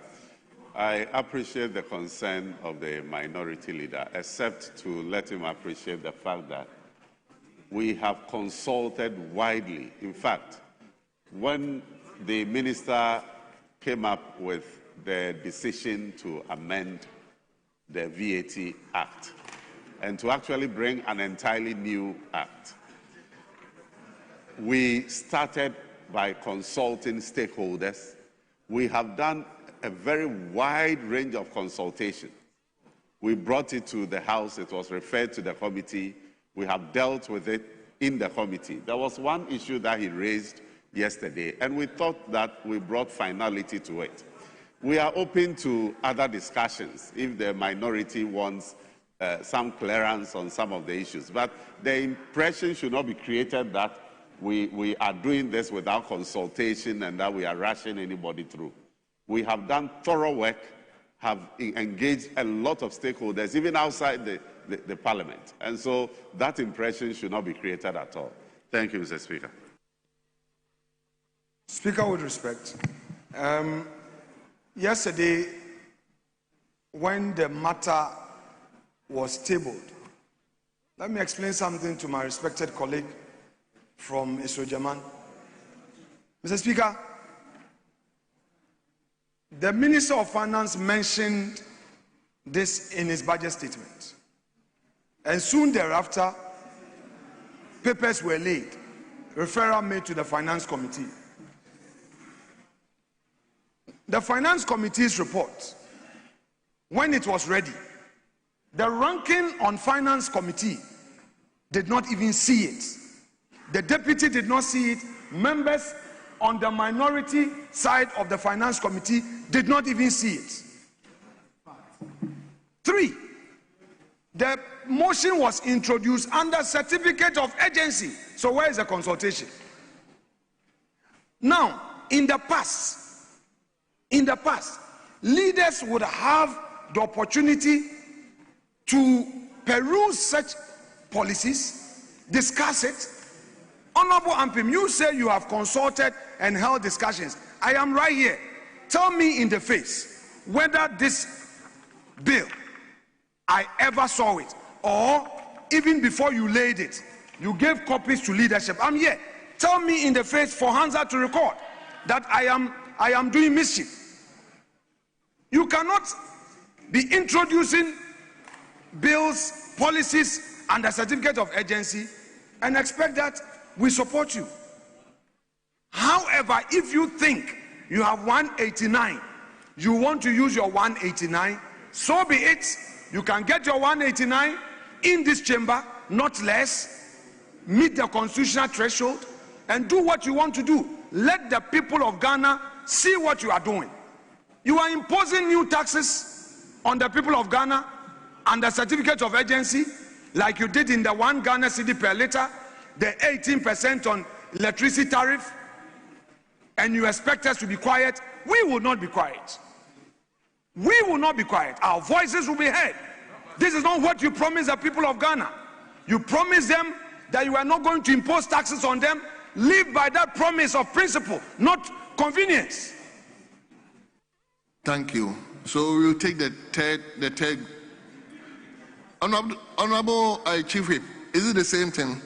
I appreciate the concern of the minority leader, except to let him appreciate the fact that we have consulted widely. In fact, when the minister came up with the decision to amend the VAT Act and to actually bring an entirely new act, we started by consulting stakeholders. We have done a very wide range of consultation. We brought it to the House. It was referred to the committee. We have dealt with it in the committee. There was one issue that he raised yesterday, and we thought that we brought finality to it. We are open to other discussions if the minority wants some clearance on some of the issues. But the impression should not be created that we are doing this without consultation and that we are rushing anybody through. We have done thorough work, have engaged a lot of stakeholders, even outside the parliament. And so that impression should not be created at all. Thank you, Mr. Speaker. Speaker, with respect, yesterday, when the matter was tabled, let me explain something to my respected colleague from Isrojaman. Mr. Speaker, the Minister of Finance mentioned this in his budget statement. And soon thereafter, papers were laid, referral made to the Finance Committee. The Finance Committee's report, when it was ready, the ranking on Finance Committee did not even see it. The deputy did not see it. Members on the minority side of the Finance Committee did not even see it. 3, the motion was introduced under certificate of urgency. So where is the consultation? Now, in the past, leaders would have the opportunity to peruse such policies, discuss it. Honorable Ampim, you say you have consulted and held discussions. I am right here. Tell me in the face whether this bill, I ever saw it, or even before you laid it, you gave copies to leadership. I'm here. Tell me in the face for Hansa to record that I am doing mischief. You cannot be introducing bills, policies under certificate of urgency and expect that we support you. However, if you think you have 189, you want to use your 189, so be it. You can get your 189 in this chamber, not less, meet the constitutional threshold, and do what you want to do. Let the people of Ghana see what you are doing. You are imposing new taxes on the people of Ghana under certificate of urgency, like you did in the 1 Ghana cedi per litre, the 18% on electricity tariff, and you expect us to be quiet. We will not be quiet. We will not be quiet. Our voices will be heard. This is not what you promised the people of Ghana. You promised them that you are not going to impose taxes on them. Live by that promise of principle, not convenience. Thank you. So we'll take the third. Honorable Chief Whip, is it the same thing?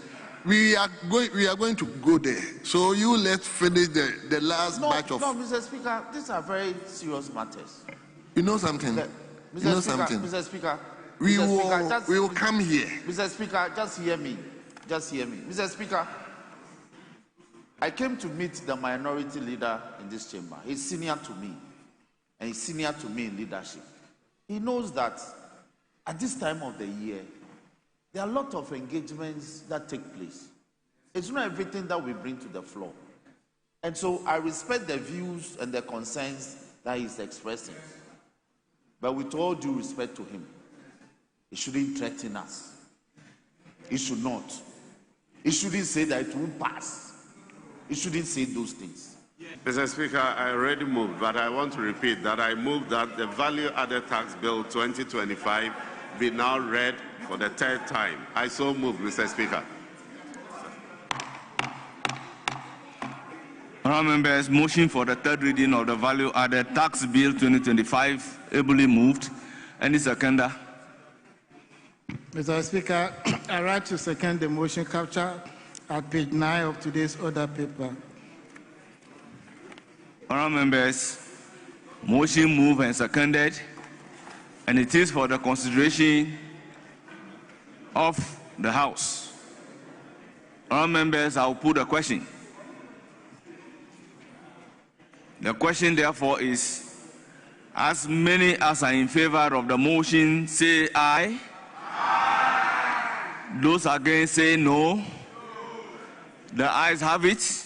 We are going to go there. So you let's finish the last batch of. No, Mr. Speaker, these are very serious matters. You know something? Mr. Speaker, We Mr. will come here. Mr. Speaker, just hear me. Just hear me. Mr. Speaker, I came to meet the minority leader in this chamber. He's senior to me, and he's senior to me in leadership. He knows that at this time of the year, there are a lot of engagements that take place. It's not everything that we bring to the floor. And so I respect the views and the concerns that he's expressing. But with all due respect to him, he shouldn't threaten us. He should not. He shouldn't say that it won't pass. He shouldn't say those things. Mr. Speaker, I already moved, but I want to repeat that I moved that the Value-Added Tax Bill 2025 be now read for the third time. I so move, Mr. Speaker. Honourable members, motion for the third reading of the Value-Added Tax Bill 2025 ably moved. Any seconder? Mr. Speaker, I write to second the motion captured at page 9 of today's order paper. Honourable members, motion moved and seconded, and it is for the consideration of the House. Honourable members, I will put the question. The question, therefore, is, as many as are in favor of the motion, say aye. Aye. Those against, say no. The ayes have it.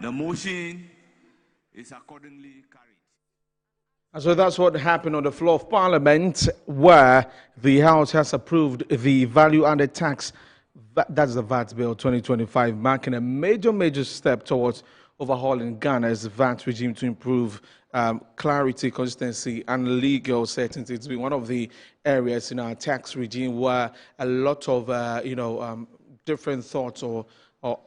The motion is accordingly carried. And so that's what happened on the floor of Parliament, where the House has approved the value-added tax, that's the VAT Bill 2025, marking a major step towards overhauling Ghana's VAT regime to improve clarity, consistency, and legal certainty. It's been one of the areas in our tax regime where a lot of different thoughts or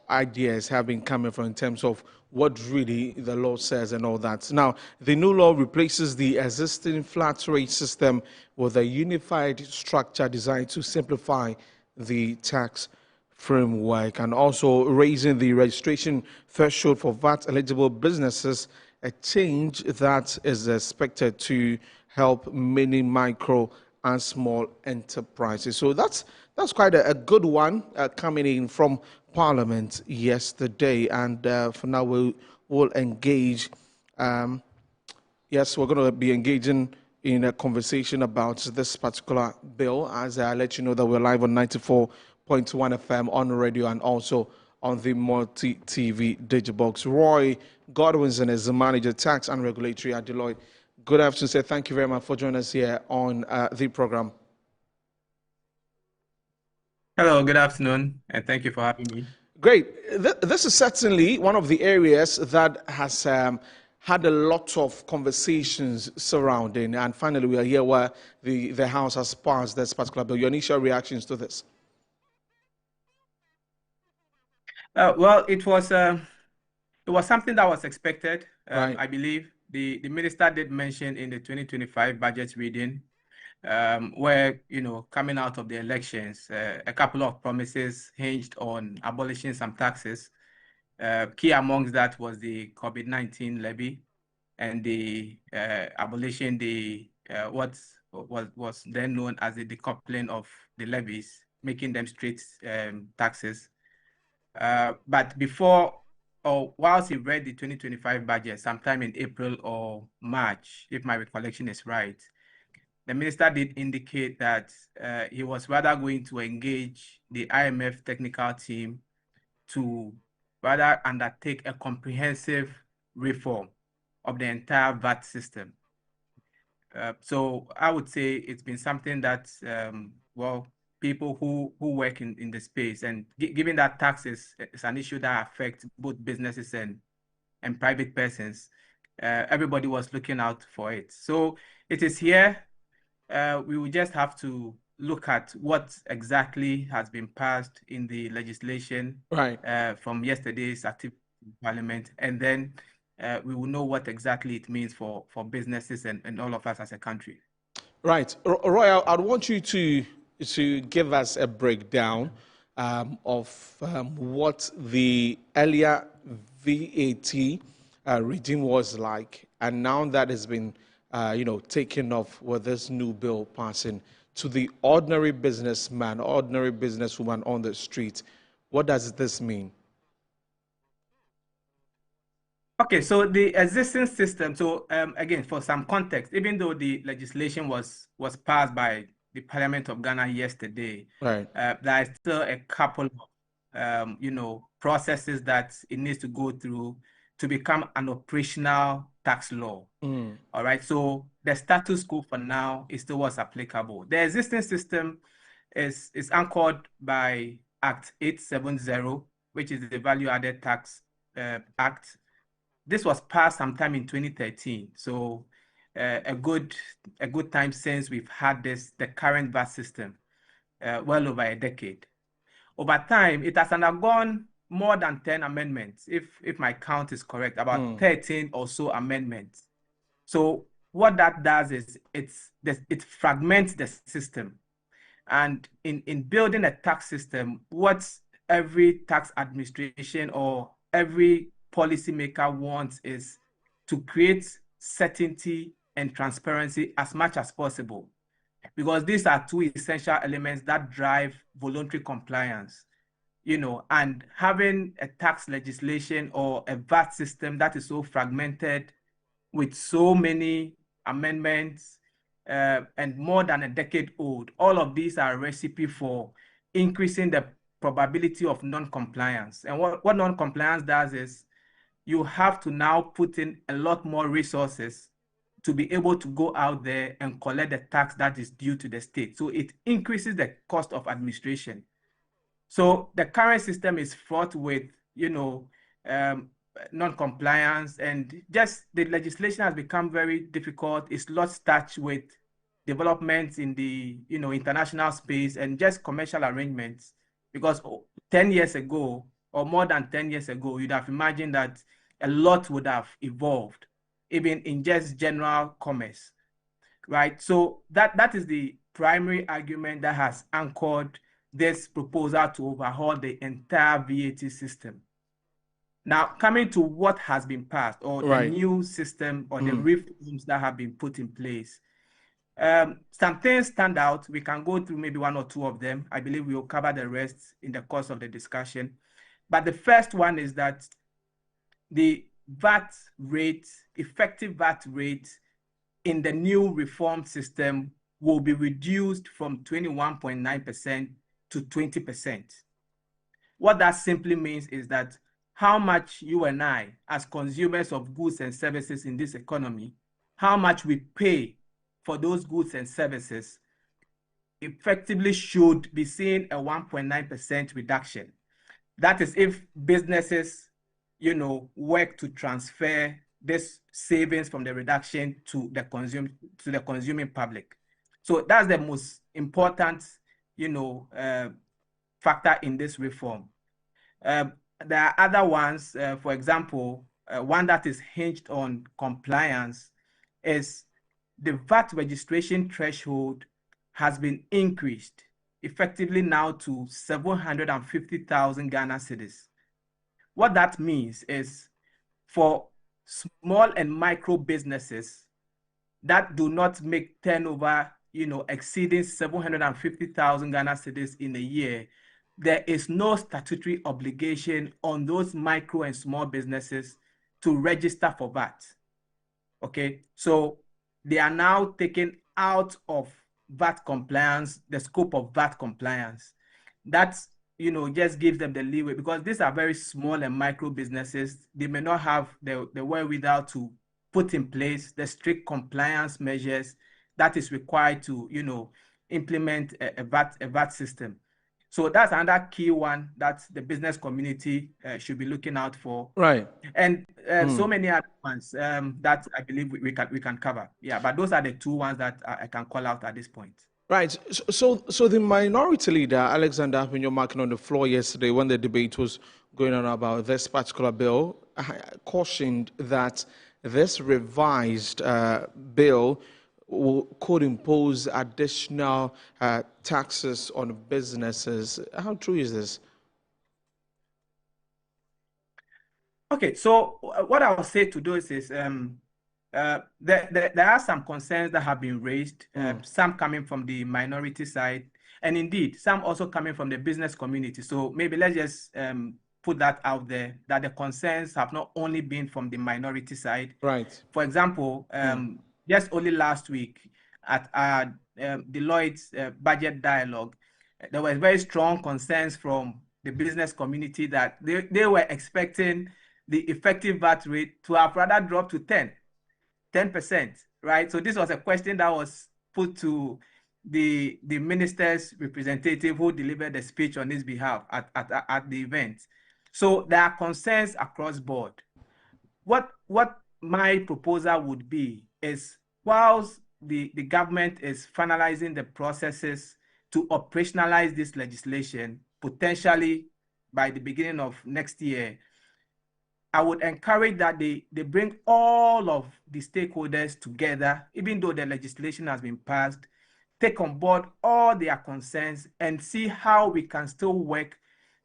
ideas have been coming from in terms of what really the law says and all that. Now, the new law replaces the existing flat rate system with a unified structure designed to simplify the tax framework and also raising the registration threshold for VAT-eligible businesses, a change that is expected to help many micro and small enterprises. So that's quite a good one coming in from Parliament yesterday, and for now we'll engage. Yes, we're going to be engaging in a conversation about this particular bill, as I let you know that we're live on 94.1 FM on radio and also on the multi-TV Digibox. Roy Godwinson is the manager, tax and regulatory at Deloitte. Good afternoon, sir. Thank you very much for joining us here on the program. Hello, good afternoon, and thank you for having me. Great. This is certainly one of the areas that has had a lot of conversations surrounding, and finally we are here where the House has passed this particular bill. Your initial reactions to this? Well, it was something that was expected. Right. I believe the minister did mention in the 2025 budget reading, where, coming out of the elections, a couple of promises hinged on abolishing some taxes. Key amongst that was the COVID-19 levy and the abolition the what was then known as the decoupling of the levies, making them straight taxes. But before, or whilst he read the 2025 budget sometime in April or March, if my recollection is right, the minister did indicate that he was rather going to engage the IMF technical team to rather undertake a comprehensive reform of the entire VAT system. So I would say it's been something that, people who work in the space, and given that taxes is an issue that affects both businesses and private persons, everybody was looking out for it. So it is here. We will just have to look at what exactly has been passed in the legislation from yesterday's activity in Parliament, and then we will know what exactly it means for businesses and all of us as a country. Right. Roy, I'd want you to give us a breakdown of what the earlier VAT regime was like, and now that has been taken off with this new bill passing to the ordinary businessman, ordinary businesswoman on the street. What does this mean? Okay, so the existing system, so again, for some context, even though the legislation was passed by the Parliament of Ghana yesterday, right, there is still a couple of, processes that it needs to go through to become an operational tax law. All right, so the status quo for now is still what's applicable. The existing system is anchored by Act 870, which is the Value Added Tax Act. This was passed sometime in 2013, so a good time since we've had the current VAT system, well over a decade. Over time, it has undergone more than 10 amendments, if my count is correct, about 13 or so amendments. So what that does is it fragments the system. And in building a tax system, what every tax administration or every policymaker wants is to create certainty and transparency as much as possible, because these are two essential elements that drive voluntary compliance, and having a tax legislation or a VAT system that is so fragmented with so many amendments and more than a decade old, all of these are a recipe for increasing the probability of non-compliance. And what non-compliance does is you have to now put in a lot more resources to be able to go out there and collect the tax that is due to the state. So it increases the cost of administration. So the current system is fraught with, non-compliance, and just the legislation has become very difficult. It's lost touch with developments in the, international space and just commercial arrangements. Because 10 years ago, or more than 10 years ago, you'd have imagined that a lot would have evolved, even in just general commerce, right? So that is the primary argument that has anchored this proposal to overhaul the entire VAT system. Now, coming to what has been passed, or the new system, or the reforms that have been put in place, some things stand out. We can go through maybe one or two of them. I believe we will cover the rest in the course of the discussion. But the first one is that the VAT rate, effective VAT rate in the new reform system will be reduced from 21.9% to 20%. What that simply means is that how much you and I, as consumers of goods and services in this economy, how much we pay for those goods and services effectively should be seeing a 1.9% reduction. That is if businesses, work to transfer this savings from the reduction to the consuming public. So that's the most important, factor in this reform. There are other ones, for example, one that is hinged on compliance is the VAT registration threshold has been increased effectively now to 750,000 Ghana cedis. What that means is for small and micro businesses that do not make turnover, exceeding 750,000 Ghana cedis in a year, there is no statutory obligation on those micro and small businesses to register for VAT. Okay, so they are now taken out of VAT compliance, the scope of VAT compliance. That's, just gives them the leeway, because these are very small and micro businesses. They may not have the wherewithal to put in place the strict compliance measures that is required to, implement a VAT system. So that's another key one that the business community should be looking out for. Right. And so many other ones that I believe we can cover. Yeah, but those are the two ones that I can call out at this point. Right. So the minority leader, Alexander, when you're marking on the floor yesterday when the debate was going on about this particular bill, cautioned that this revised bill could impose additional taxes on businesses. How true is this? Okay, so what I will say to those is there are some concerns that have been raised, some coming from the minority side, and indeed, some also coming from the business community. So maybe let's just put that out there, that the concerns have not only been from the minority side. Right. For example, just only last week at our Deloitte's budget dialogue, there were very strong concerns from the business community that they were expecting the effective VAT rate to have rather dropped to 10%, right? So this was a question that was put to the minister's representative who delivered the speech on his behalf at the event. So there are concerns across board. What my proposal would be is, whilst the government is finalizing the processes to operationalize this legislation, potentially by the beginning of next year, I would encourage that they bring all of the stakeholders together, even though the legislation has been passed, take on board all their concerns and see how we can still work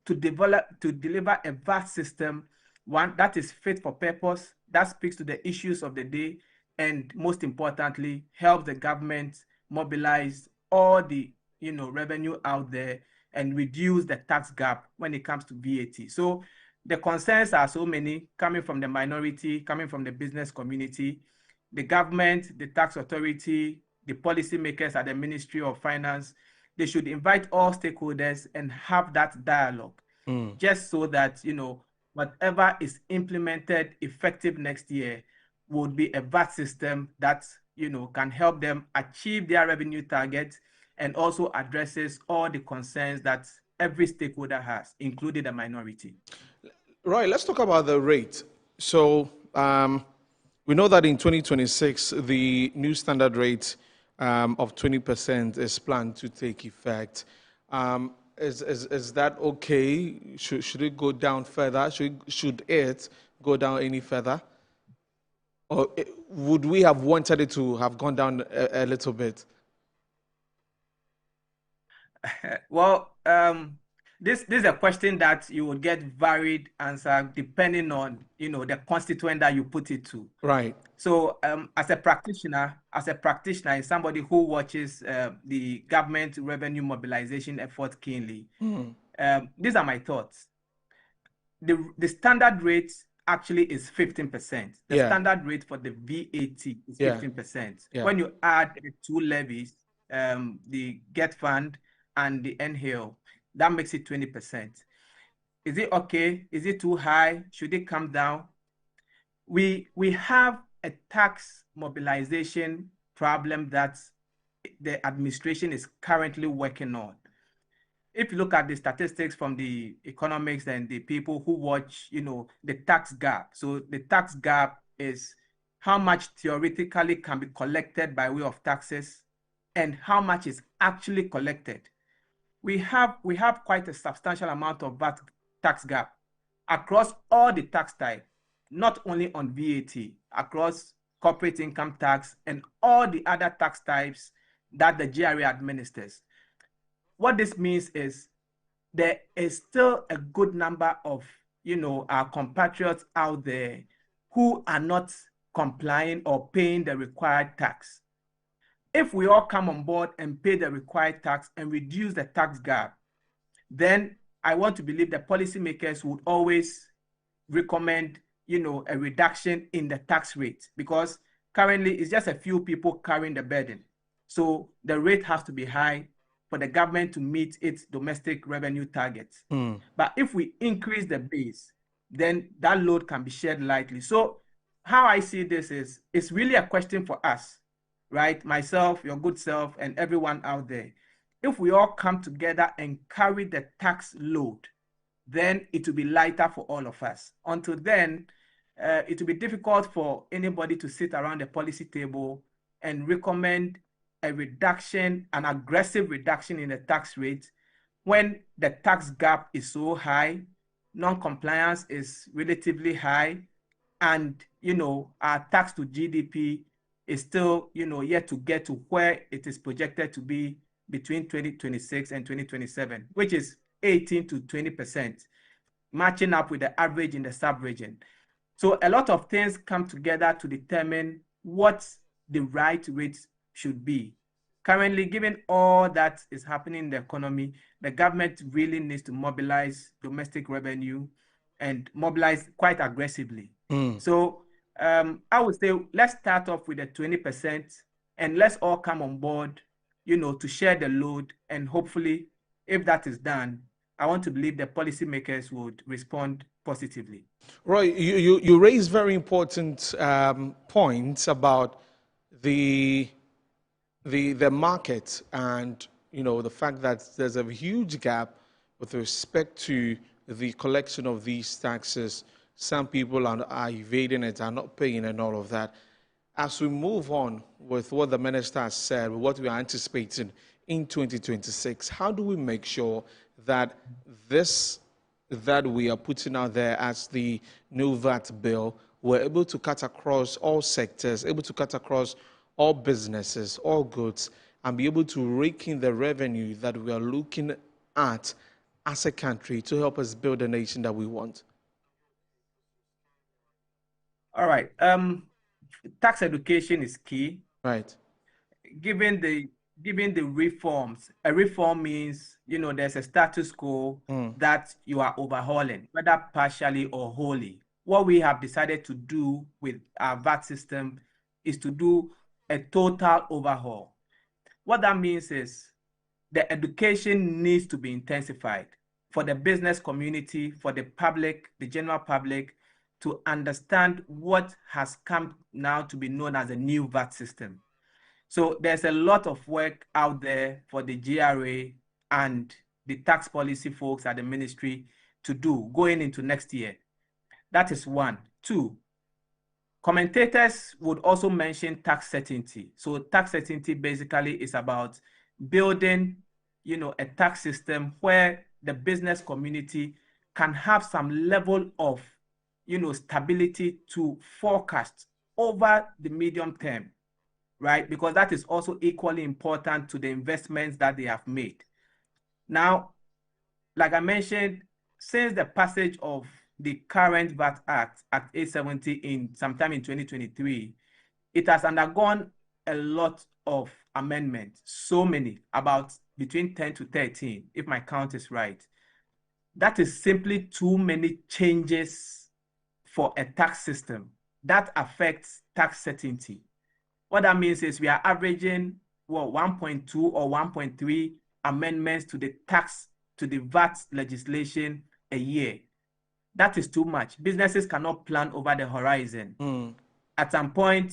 to deliver a VAT system, one that is fit for purpose, that speaks to the issues of the day, and most importantly, help the government mobilize all the revenue out there and reduce the tax gap when it comes to VAT. So the concerns are so many, coming from the minority, coming from the business community, the government, the tax authority, the policymakers at the Ministry of Finance. They should invite all stakeholders and have that dialogue, just so that, whatever is implemented effective next year would be a VAT system that, can help them achieve their revenue targets and also addresses all the concerns that every stakeholder has, including the minority. Roy, let's talk about the rate. So we know that in 2026, the new standard rate of 20% is planned to take effect. Is that okay? Should it go down further? Should it go down any further? Or would we have wanted it to have gone down a little bit? Well, this is a question that you would get varied answer depending on the constituent that you put it to. Right. So as a practitioner, and somebody who watches the government revenue mobilization effort keenly, these are my thoughts. The standard rate actually is 15%. The standard rate for the VAT is 15%. Yeah. When you add the two levies, the GET Fund and the NHAL, that makes it 20%. Is it okay? Is it too high? Should it come down? We have a tax mobilization problem that the administration is currently working on. If you look at the statistics from the economics and the people who watch, the tax gap. So the tax gap is how much theoretically can be collected by way of taxes and how much is actually collected. We have quite a substantial amount of VAT tax gap across all the tax types, not only on VAT, across corporate income tax and all the other tax types that the GRA administers. What this means is there is still a good number of, our compatriots out there who are not complying or paying the required tax. If we all come on board and pay the required tax and reduce the tax gap, then I want to believe the policymakers would always recommend, a reduction in the tax rate, because currently it's just a few people carrying the burden. So the rate has to be high for the government to meet its domestic revenue targets. But if we increase the base, then that load can be shared lightly. So how I see this is, it's really a question for us, right? Myself, your good self, and everyone out there. If we all come together and carry the tax load, then it will be lighter for all of us. Until then, it will be difficult for anybody to sit around the policy table and recommend a reduction, an aggressive reduction in the tax rate when the tax gap is so high, non-compliance is relatively high, and our tax to GDP is still yet to get to where it is projected to be between 2026 and 2027, which is 18 to 20%, matching up with the average in the sub-region. So a lot of things come together to determine what the right rate should be. Currently, given all that is happening in the economy, the government really needs to mobilize domestic revenue and mobilize quite aggressively. So I would say let's start off with the 20% and let's all come on board, to share the load. And hopefully, if that is done, I want to believe the policymakers would respond positively. Roy, you raised very important points about the market and the fact that there's a huge gap with respect to the collection of these taxes. Some people are evading it, are not paying, and all of that. As we move on with what the minister has said, what we are anticipating in 2026, how do we make sure that this that we are putting out there as the new VAT bill, we're able to cut across all sectors, able to cut across all businesses, all goods, and be able to rake in the revenue that we are looking at as a country to help us build the nation that we want? All right. Tax education is key. Right. Given the reforms, a reform means, there's a status quo that you are overhauling, whether partially or wholly. What we have decided to do with our VAT system is to do a total overhaul. What that means is the education needs to be intensified for the business community, for the public, the general public, to understand what has come now to be known as a new VAT system. So there's a lot of work out there for the GRA and the tax policy folks at the ministry to do going into next year. That is one. Two, commentators would also mention tax certainty. So tax certainty basically is about building, a tax system where the business community can have some level of, stability to forecast over the medium term, right? Because that is also equally important to the investments that they have made. Now, like I mentioned, since the passage of the current VAT Act, Act 870 sometime in 2023, it has undergone a lot of amendments, so many, about between 10 to 13, if my count is right. That is simply too many changes for a tax system that affects tax certainty. What that means is we are averaging 1.2 or 1.3 amendments to the VAT legislation a year. That is too much. Businesses cannot plan over the horizon. At some point,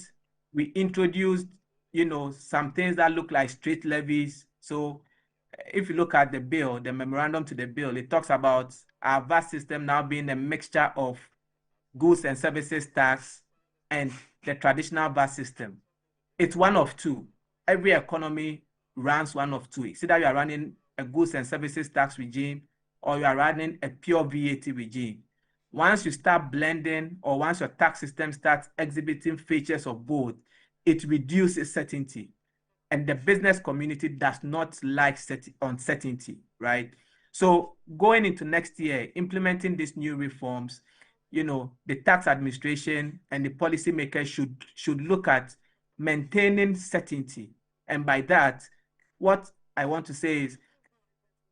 we introduced, some things that look like straight levies. So if you look at the bill, the memorandum to the bill, it talks about our VAT system now being a mixture of goods and services tax and the traditional VAT system. It's one of two. Every economy runs one of two. It's either you are running a goods and services tax regime or you are running a pure VAT regime. Once you start blending or once your tax system starts exhibiting features of both, it reduces certainty. And the business community does not like uncertainty, right? So going into next year, implementing these new reforms, the tax administration and the policymakers should look at maintaining certainty. And by that, what I want to say is,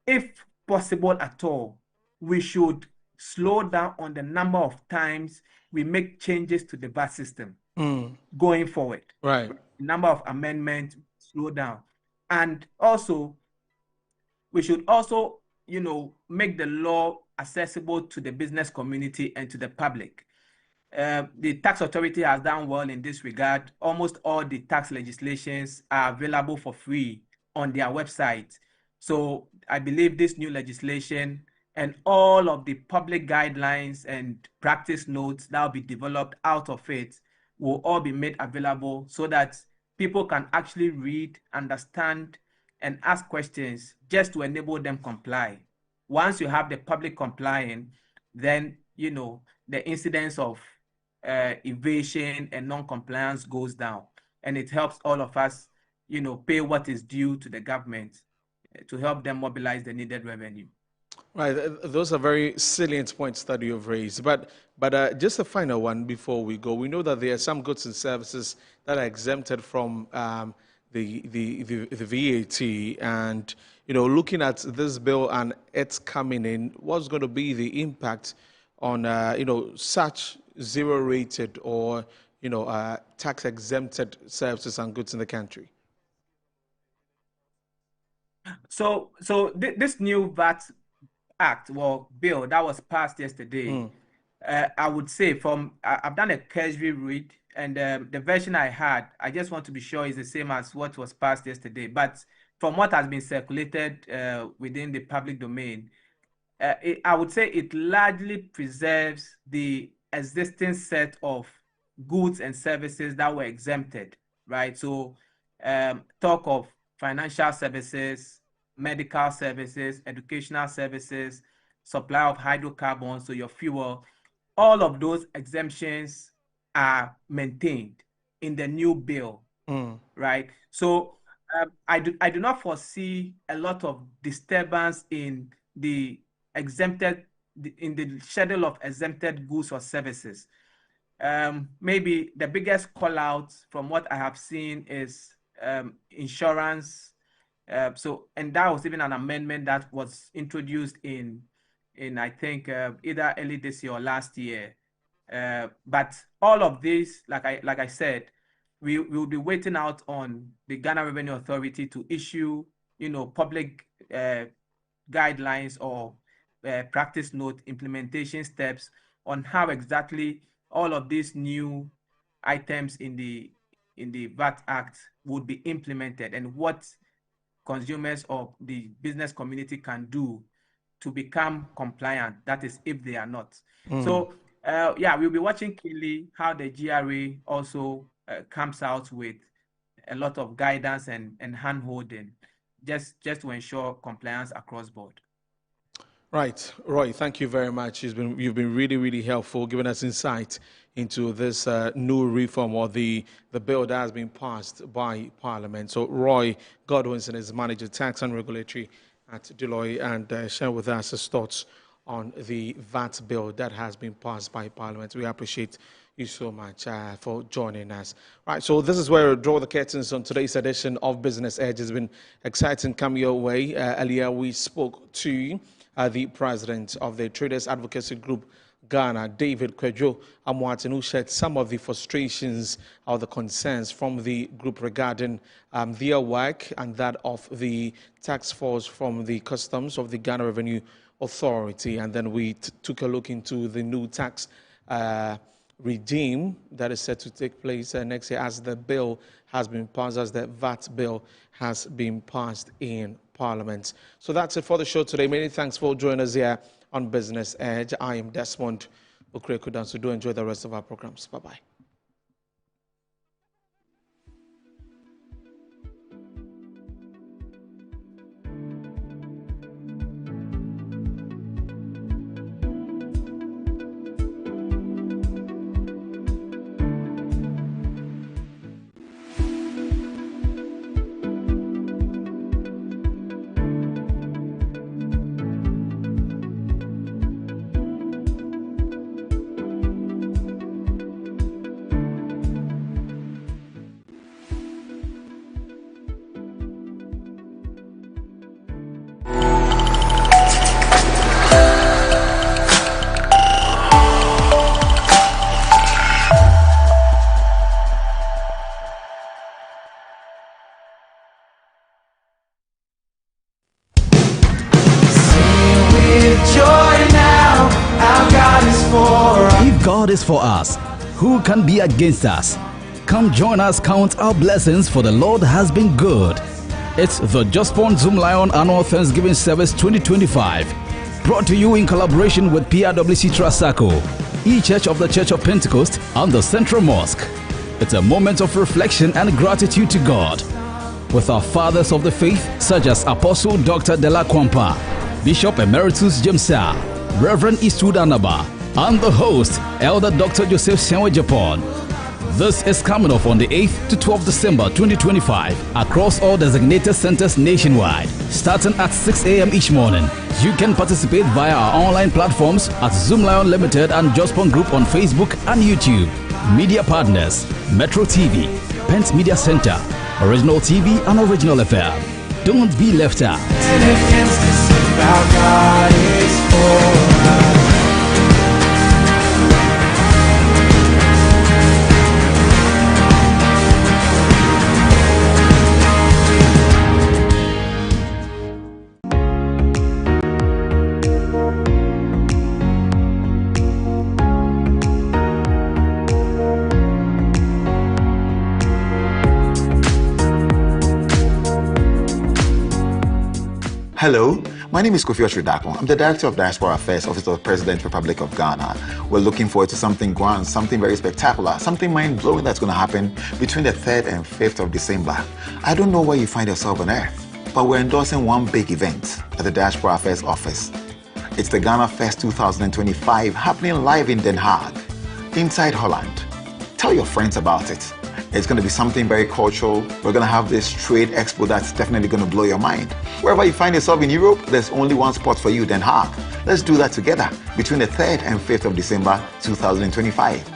if possible at all, we should slow down on the number of times we make changes to the VAT system going forward. Right. The number of amendments, slow down. And also, we should also, make the law accessible to the business community and to the public. The tax authority has done well in this regard. Almost all the tax legislations are available for free on their website. So I believe this new legislation and all of the public guidelines and practice notes that will be developed out of it will all be made available so that people can actually read, understand, and ask questions just to enable them comply. Once you have the public complying, then, the incidence of evasion and non-compliance goes down. And it helps all of us, pay what is due to the government to help them mobilize the needed revenue. Right, those are very salient points that you've raised. But just a final one before we go. We know that there are some goods and services that are exempted from the VAT, and looking at this bill and it's coming in, what's going to be the impact on such zero-rated or tax-exempted services and goods in the country? So this new VAT Act or bill that was passed yesterday, I would say I've done a cursory read, and the version I had, I just want to be sure is the same as what was passed yesterday. But from what has been circulated within the public domain, I would say it largely preserves the existing set of goods and services that were exempted, right? So talk of financial services, medical services, educational services, supply of hydrocarbons, so your fuel, all of those exemptions are maintained in the new bill, right? So I do not foresee a lot of disturbance in the schedule of exempted goods or services. Maybe the biggest call out from what I have seen is insurance. And that was even an amendment that was introduced in I think either early this year or last year. But all of this, like I said, we will be waiting out on the Ghana Revenue Authority to issue, public guidelines or practice note implementation steps on how exactly all of these new items in the VAT Act would be implemented, and what consumers or the business community can do to become compliant. That is, if they are not. So, we'll be watching keenly how the GRA also comes out with a lot of guidance and hand-holding, just to ensure compliance across board. Right, Roy, thank you very much. You've been really, really helpful, giving us insight into this new reform or the bill that has been passed by Parliament. So Roy Godwinson is Manager Tax and Regulatory at Deloitte, and share with us his thoughts on the VAT bill that has been passed by Parliament. We appreciate you so much for joining us. Right, so this is where we draw the curtains on today's edition of Business Edge. It's been exciting coming your way. Earlier we spoke to the president of the Traders Advocacy Group Ghana, David Kwadwo Amoateng, who shared some of the frustrations or the concerns from the group regarding their work and that of the tax force from the customs of the Ghana Revenue Authority. And then we took a look into the new tax regime that is set to take place next year as the bill has been passed, as the VAT bill has been passed in Parliament. So that's it for the show today. Many thanks for joining us here on Business Edge. I am Desmond Okrekudan, so do enjoy the rest of our programs. Bye-bye. God is for us, who can be against us? Come join us, count our blessings, for the Lord has been good. It's the Josport Zoomlion Annual Thanksgiving Service 2025, brought to you in collaboration with PRWC Trasaco, E-Church of the Church of Pentecost, and the Central Mosque. It's a moment of reflection and gratitude to God, with our fathers of the faith, such as Apostle Dr. Dela Kwampa, Bishop Emeritus Jemsa, Reverend Eastwood Anaba, and the host, Elder Dr. Joseph Sianwe Japon. This is coming off on the 8th to 12th December 2025 across all designated centers nationwide, starting at 6 a.m. each morning. You can participate via our online platforms at Zoom Lion Limited and Jospon Group on Facebook and YouTube. Media partners: Metro TV, Pent Media Center, Original TV and Original FM. Don't be left out. Hello, my name is Kofi Otridakon. I'm the Director of Diaspora Affairs, Office of the President, Republic of Ghana. We're looking forward to something grand, something very spectacular, something mind-blowing that's going to happen between the 3rd and 5th of December. I don't know where you find yourself on earth, but we're endorsing one big event at the Diaspora Affairs Office. It's the Ghana Fest 2025 happening live in Den Haag, inside Holland. Tell your friends about it. It's going to be something very cultural. We're going to have this trade expo that's definitely going to blow your mind. Wherever you find yourself in Europe, there's only one spot for you, Den Haag. Let's do that together between the 3rd and 5th of December 2025.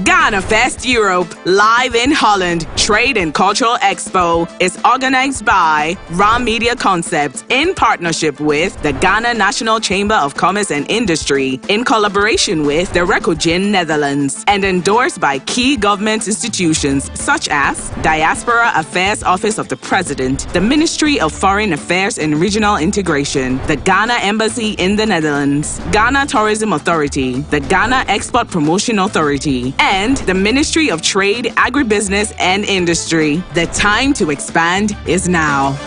Ghana Fest Europe, live in Holland, Trade and Cultural Expo is organized by Ram Media Concepts in partnership with the Ghana National Chamber of Commerce and Industry in collaboration with the Recogin Netherlands and endorsed by key government institutions such as Diaspora Affairs Office of the President, the Ministry of Foreign Affairs and Regional Integration, the Ghana Embassy in the Netherlands, Ghana Tourism Authority, the Ghana Export Promotion Authority, and the Ministry of Trade, Agribusiness and Industry. The time to expand is now.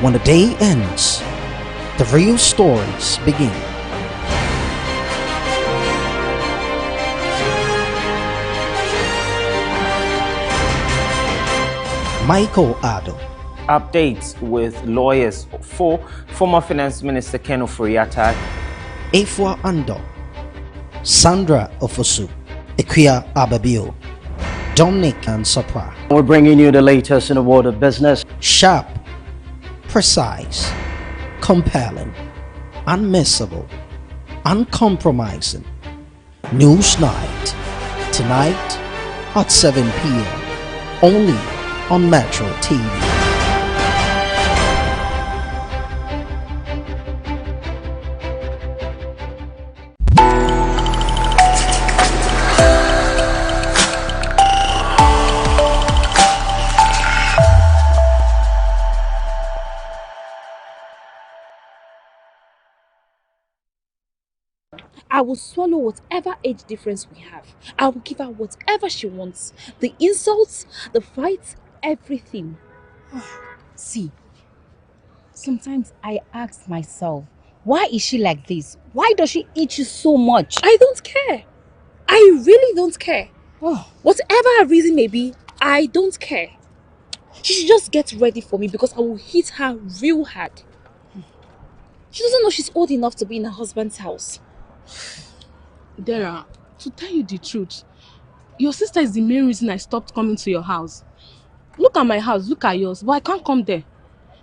When the day ends, the real stories begin. Michael Addo. Updates with lawyers for former Finance Minister Ken Ofori-Atta. Efua Ando. Sandra Ofosu. Ekuya Ababio. Dominic Ansapra. We're bringing you the latest in the world of business. Sharp, precise, compelling, unmissable, uncompromising. News Night, tonight at 7 p.m. only on Metro TV. I will swallow whatever age difference we have. I will give her whatever she wants. The insults, the fights, everything. See, sometimes I ask myself, why is she like this? Why does she eat you so much? I don't care. I really don't care. Whatever her reason may be, I don't care. She should just get ready for me because I will hit her real hard. She doesn't know she's old enough to be in her husband's house. Dara, to tell you the truth, your sister is the main reason I stopped coming to your house. Look at my house, look at yours, but I can't come there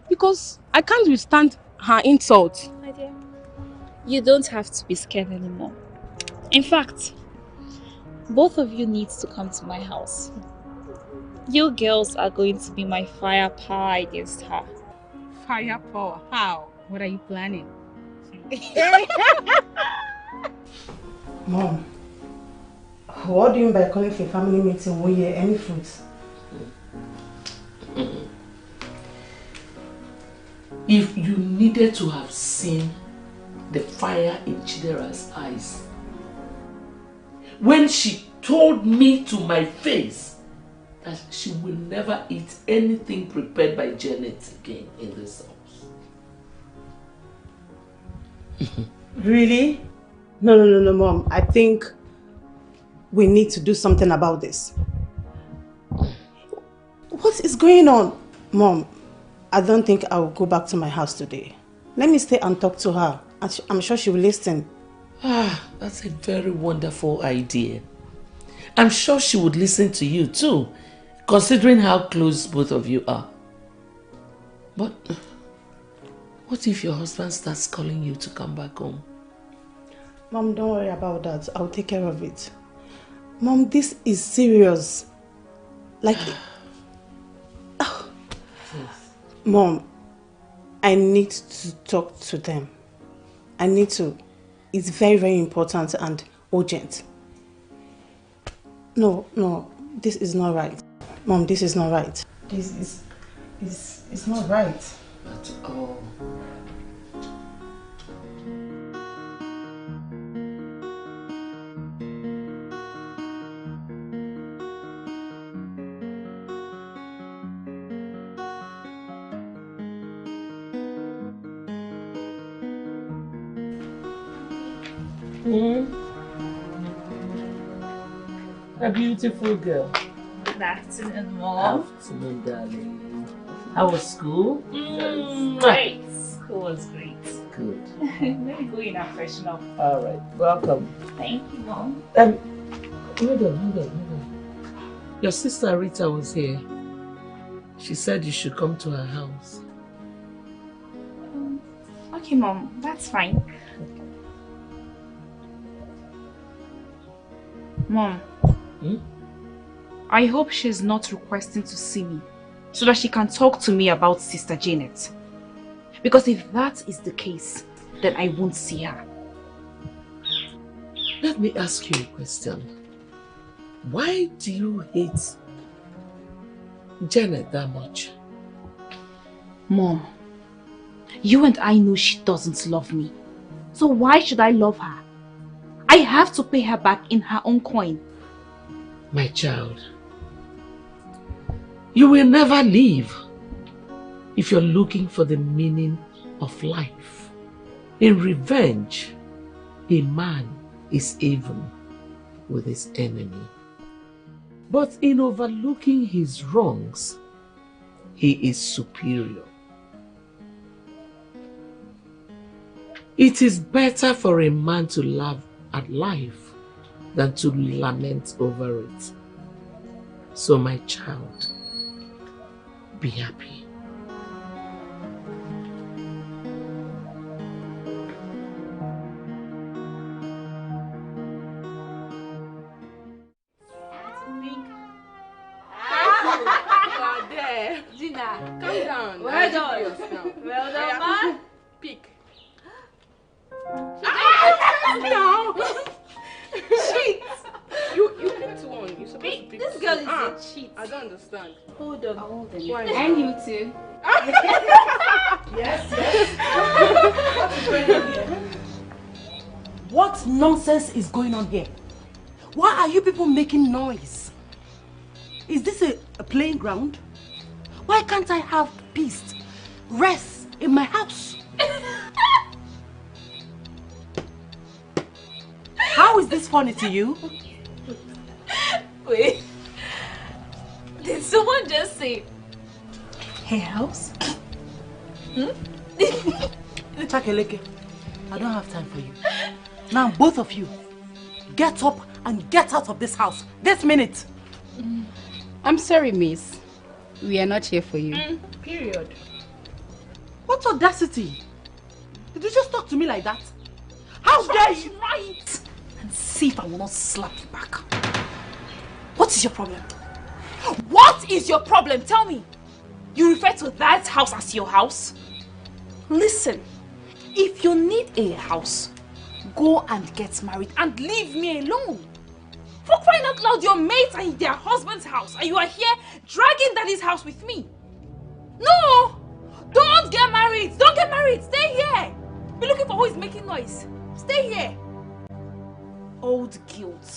because I can't withstand her insults. My dear, you don't have to be scared anymore. In fact, both of you need to come to my house. You girls are going to be my firepower against her. Firepower? How? What are you planning? Mom, what do you mean by calling for a family meeting when you hear any fruits? If you needed to have seen the fire in Chidera's eyes when she told me to my face that she will never eat anything prepared by Janet again in this house. Really? No, Mom. I think we need to do something about this. What is going on? Mom, I don't think I will go back to my house today. Let me stay and talk to her. I'm sure she will listen. That's a very wonderful idea. I'm sure she would listen to you too, considering how close both of you are. But what if your husband starts calling you to come back home? Mom, don't worry about that. I'll take care of it. Mom, this is serious. Like... Mom, I need to talk to them. I need to. It's very, very important and urgent. No, this is not right. Mom, this is not right. This is not right. At all. A beautiful girl. Good afternoon, Mom. Afternoon, darling. How was school? Great. School was great. Good. Let me go in and freshen up. All right. Welcome. Thank you, Mom. Hold on. Your sister Rita was here. She said you should come to her house. Okay, Mom. That's fine. Mom. I hope she's not requesting to see me so that she can talk to me about Sister Janet. Because if that is the case, then I won't see her. Let me ask you a question. Why do you hate Janet that much? Mom, you and I know she doesn't love me. So why should I love her? I have to pay her back in her own coin. My child, you will never leave if you're looking for the meaning of life. In revenge, a man is even with his enemy. But in overlooking his wrongs, he is superior. It is better for a man to laugh at life than to lament over it. So my child, be happy. Gina, calm down. Well done. Well done, ma. Pick. No. Cheat. You picked one. You're supposed to pick this girl is a cheat. I don't understand. Hold on. Why? And you too. Yes. What is going on here? What nonsense is going on here? Why are you people making noise? Is this a playing ground? Why can't I have peace, rest in my house? How is this funny to you? Wait. Did someone just say her house? Chakeleke, I don't have time for you. Now both of you, get up and get out of this house this minute. I'm sorry, miss. We are not here for you. Period. What audacity? Did you just talk to me like that? How dare you? Right. And see if I will not slap you back. What is your problem? What is your problem? Tell me. You refer to that house as your house? Listen, if you need a house, go and get married and leave me alone. For crying out loud, your mates are in their husband's house and you are here dragging daddy's house with me. No! Don't get married! Don't Spirit, stay here. Be looking for who is making noise. Stay here. Old guilt.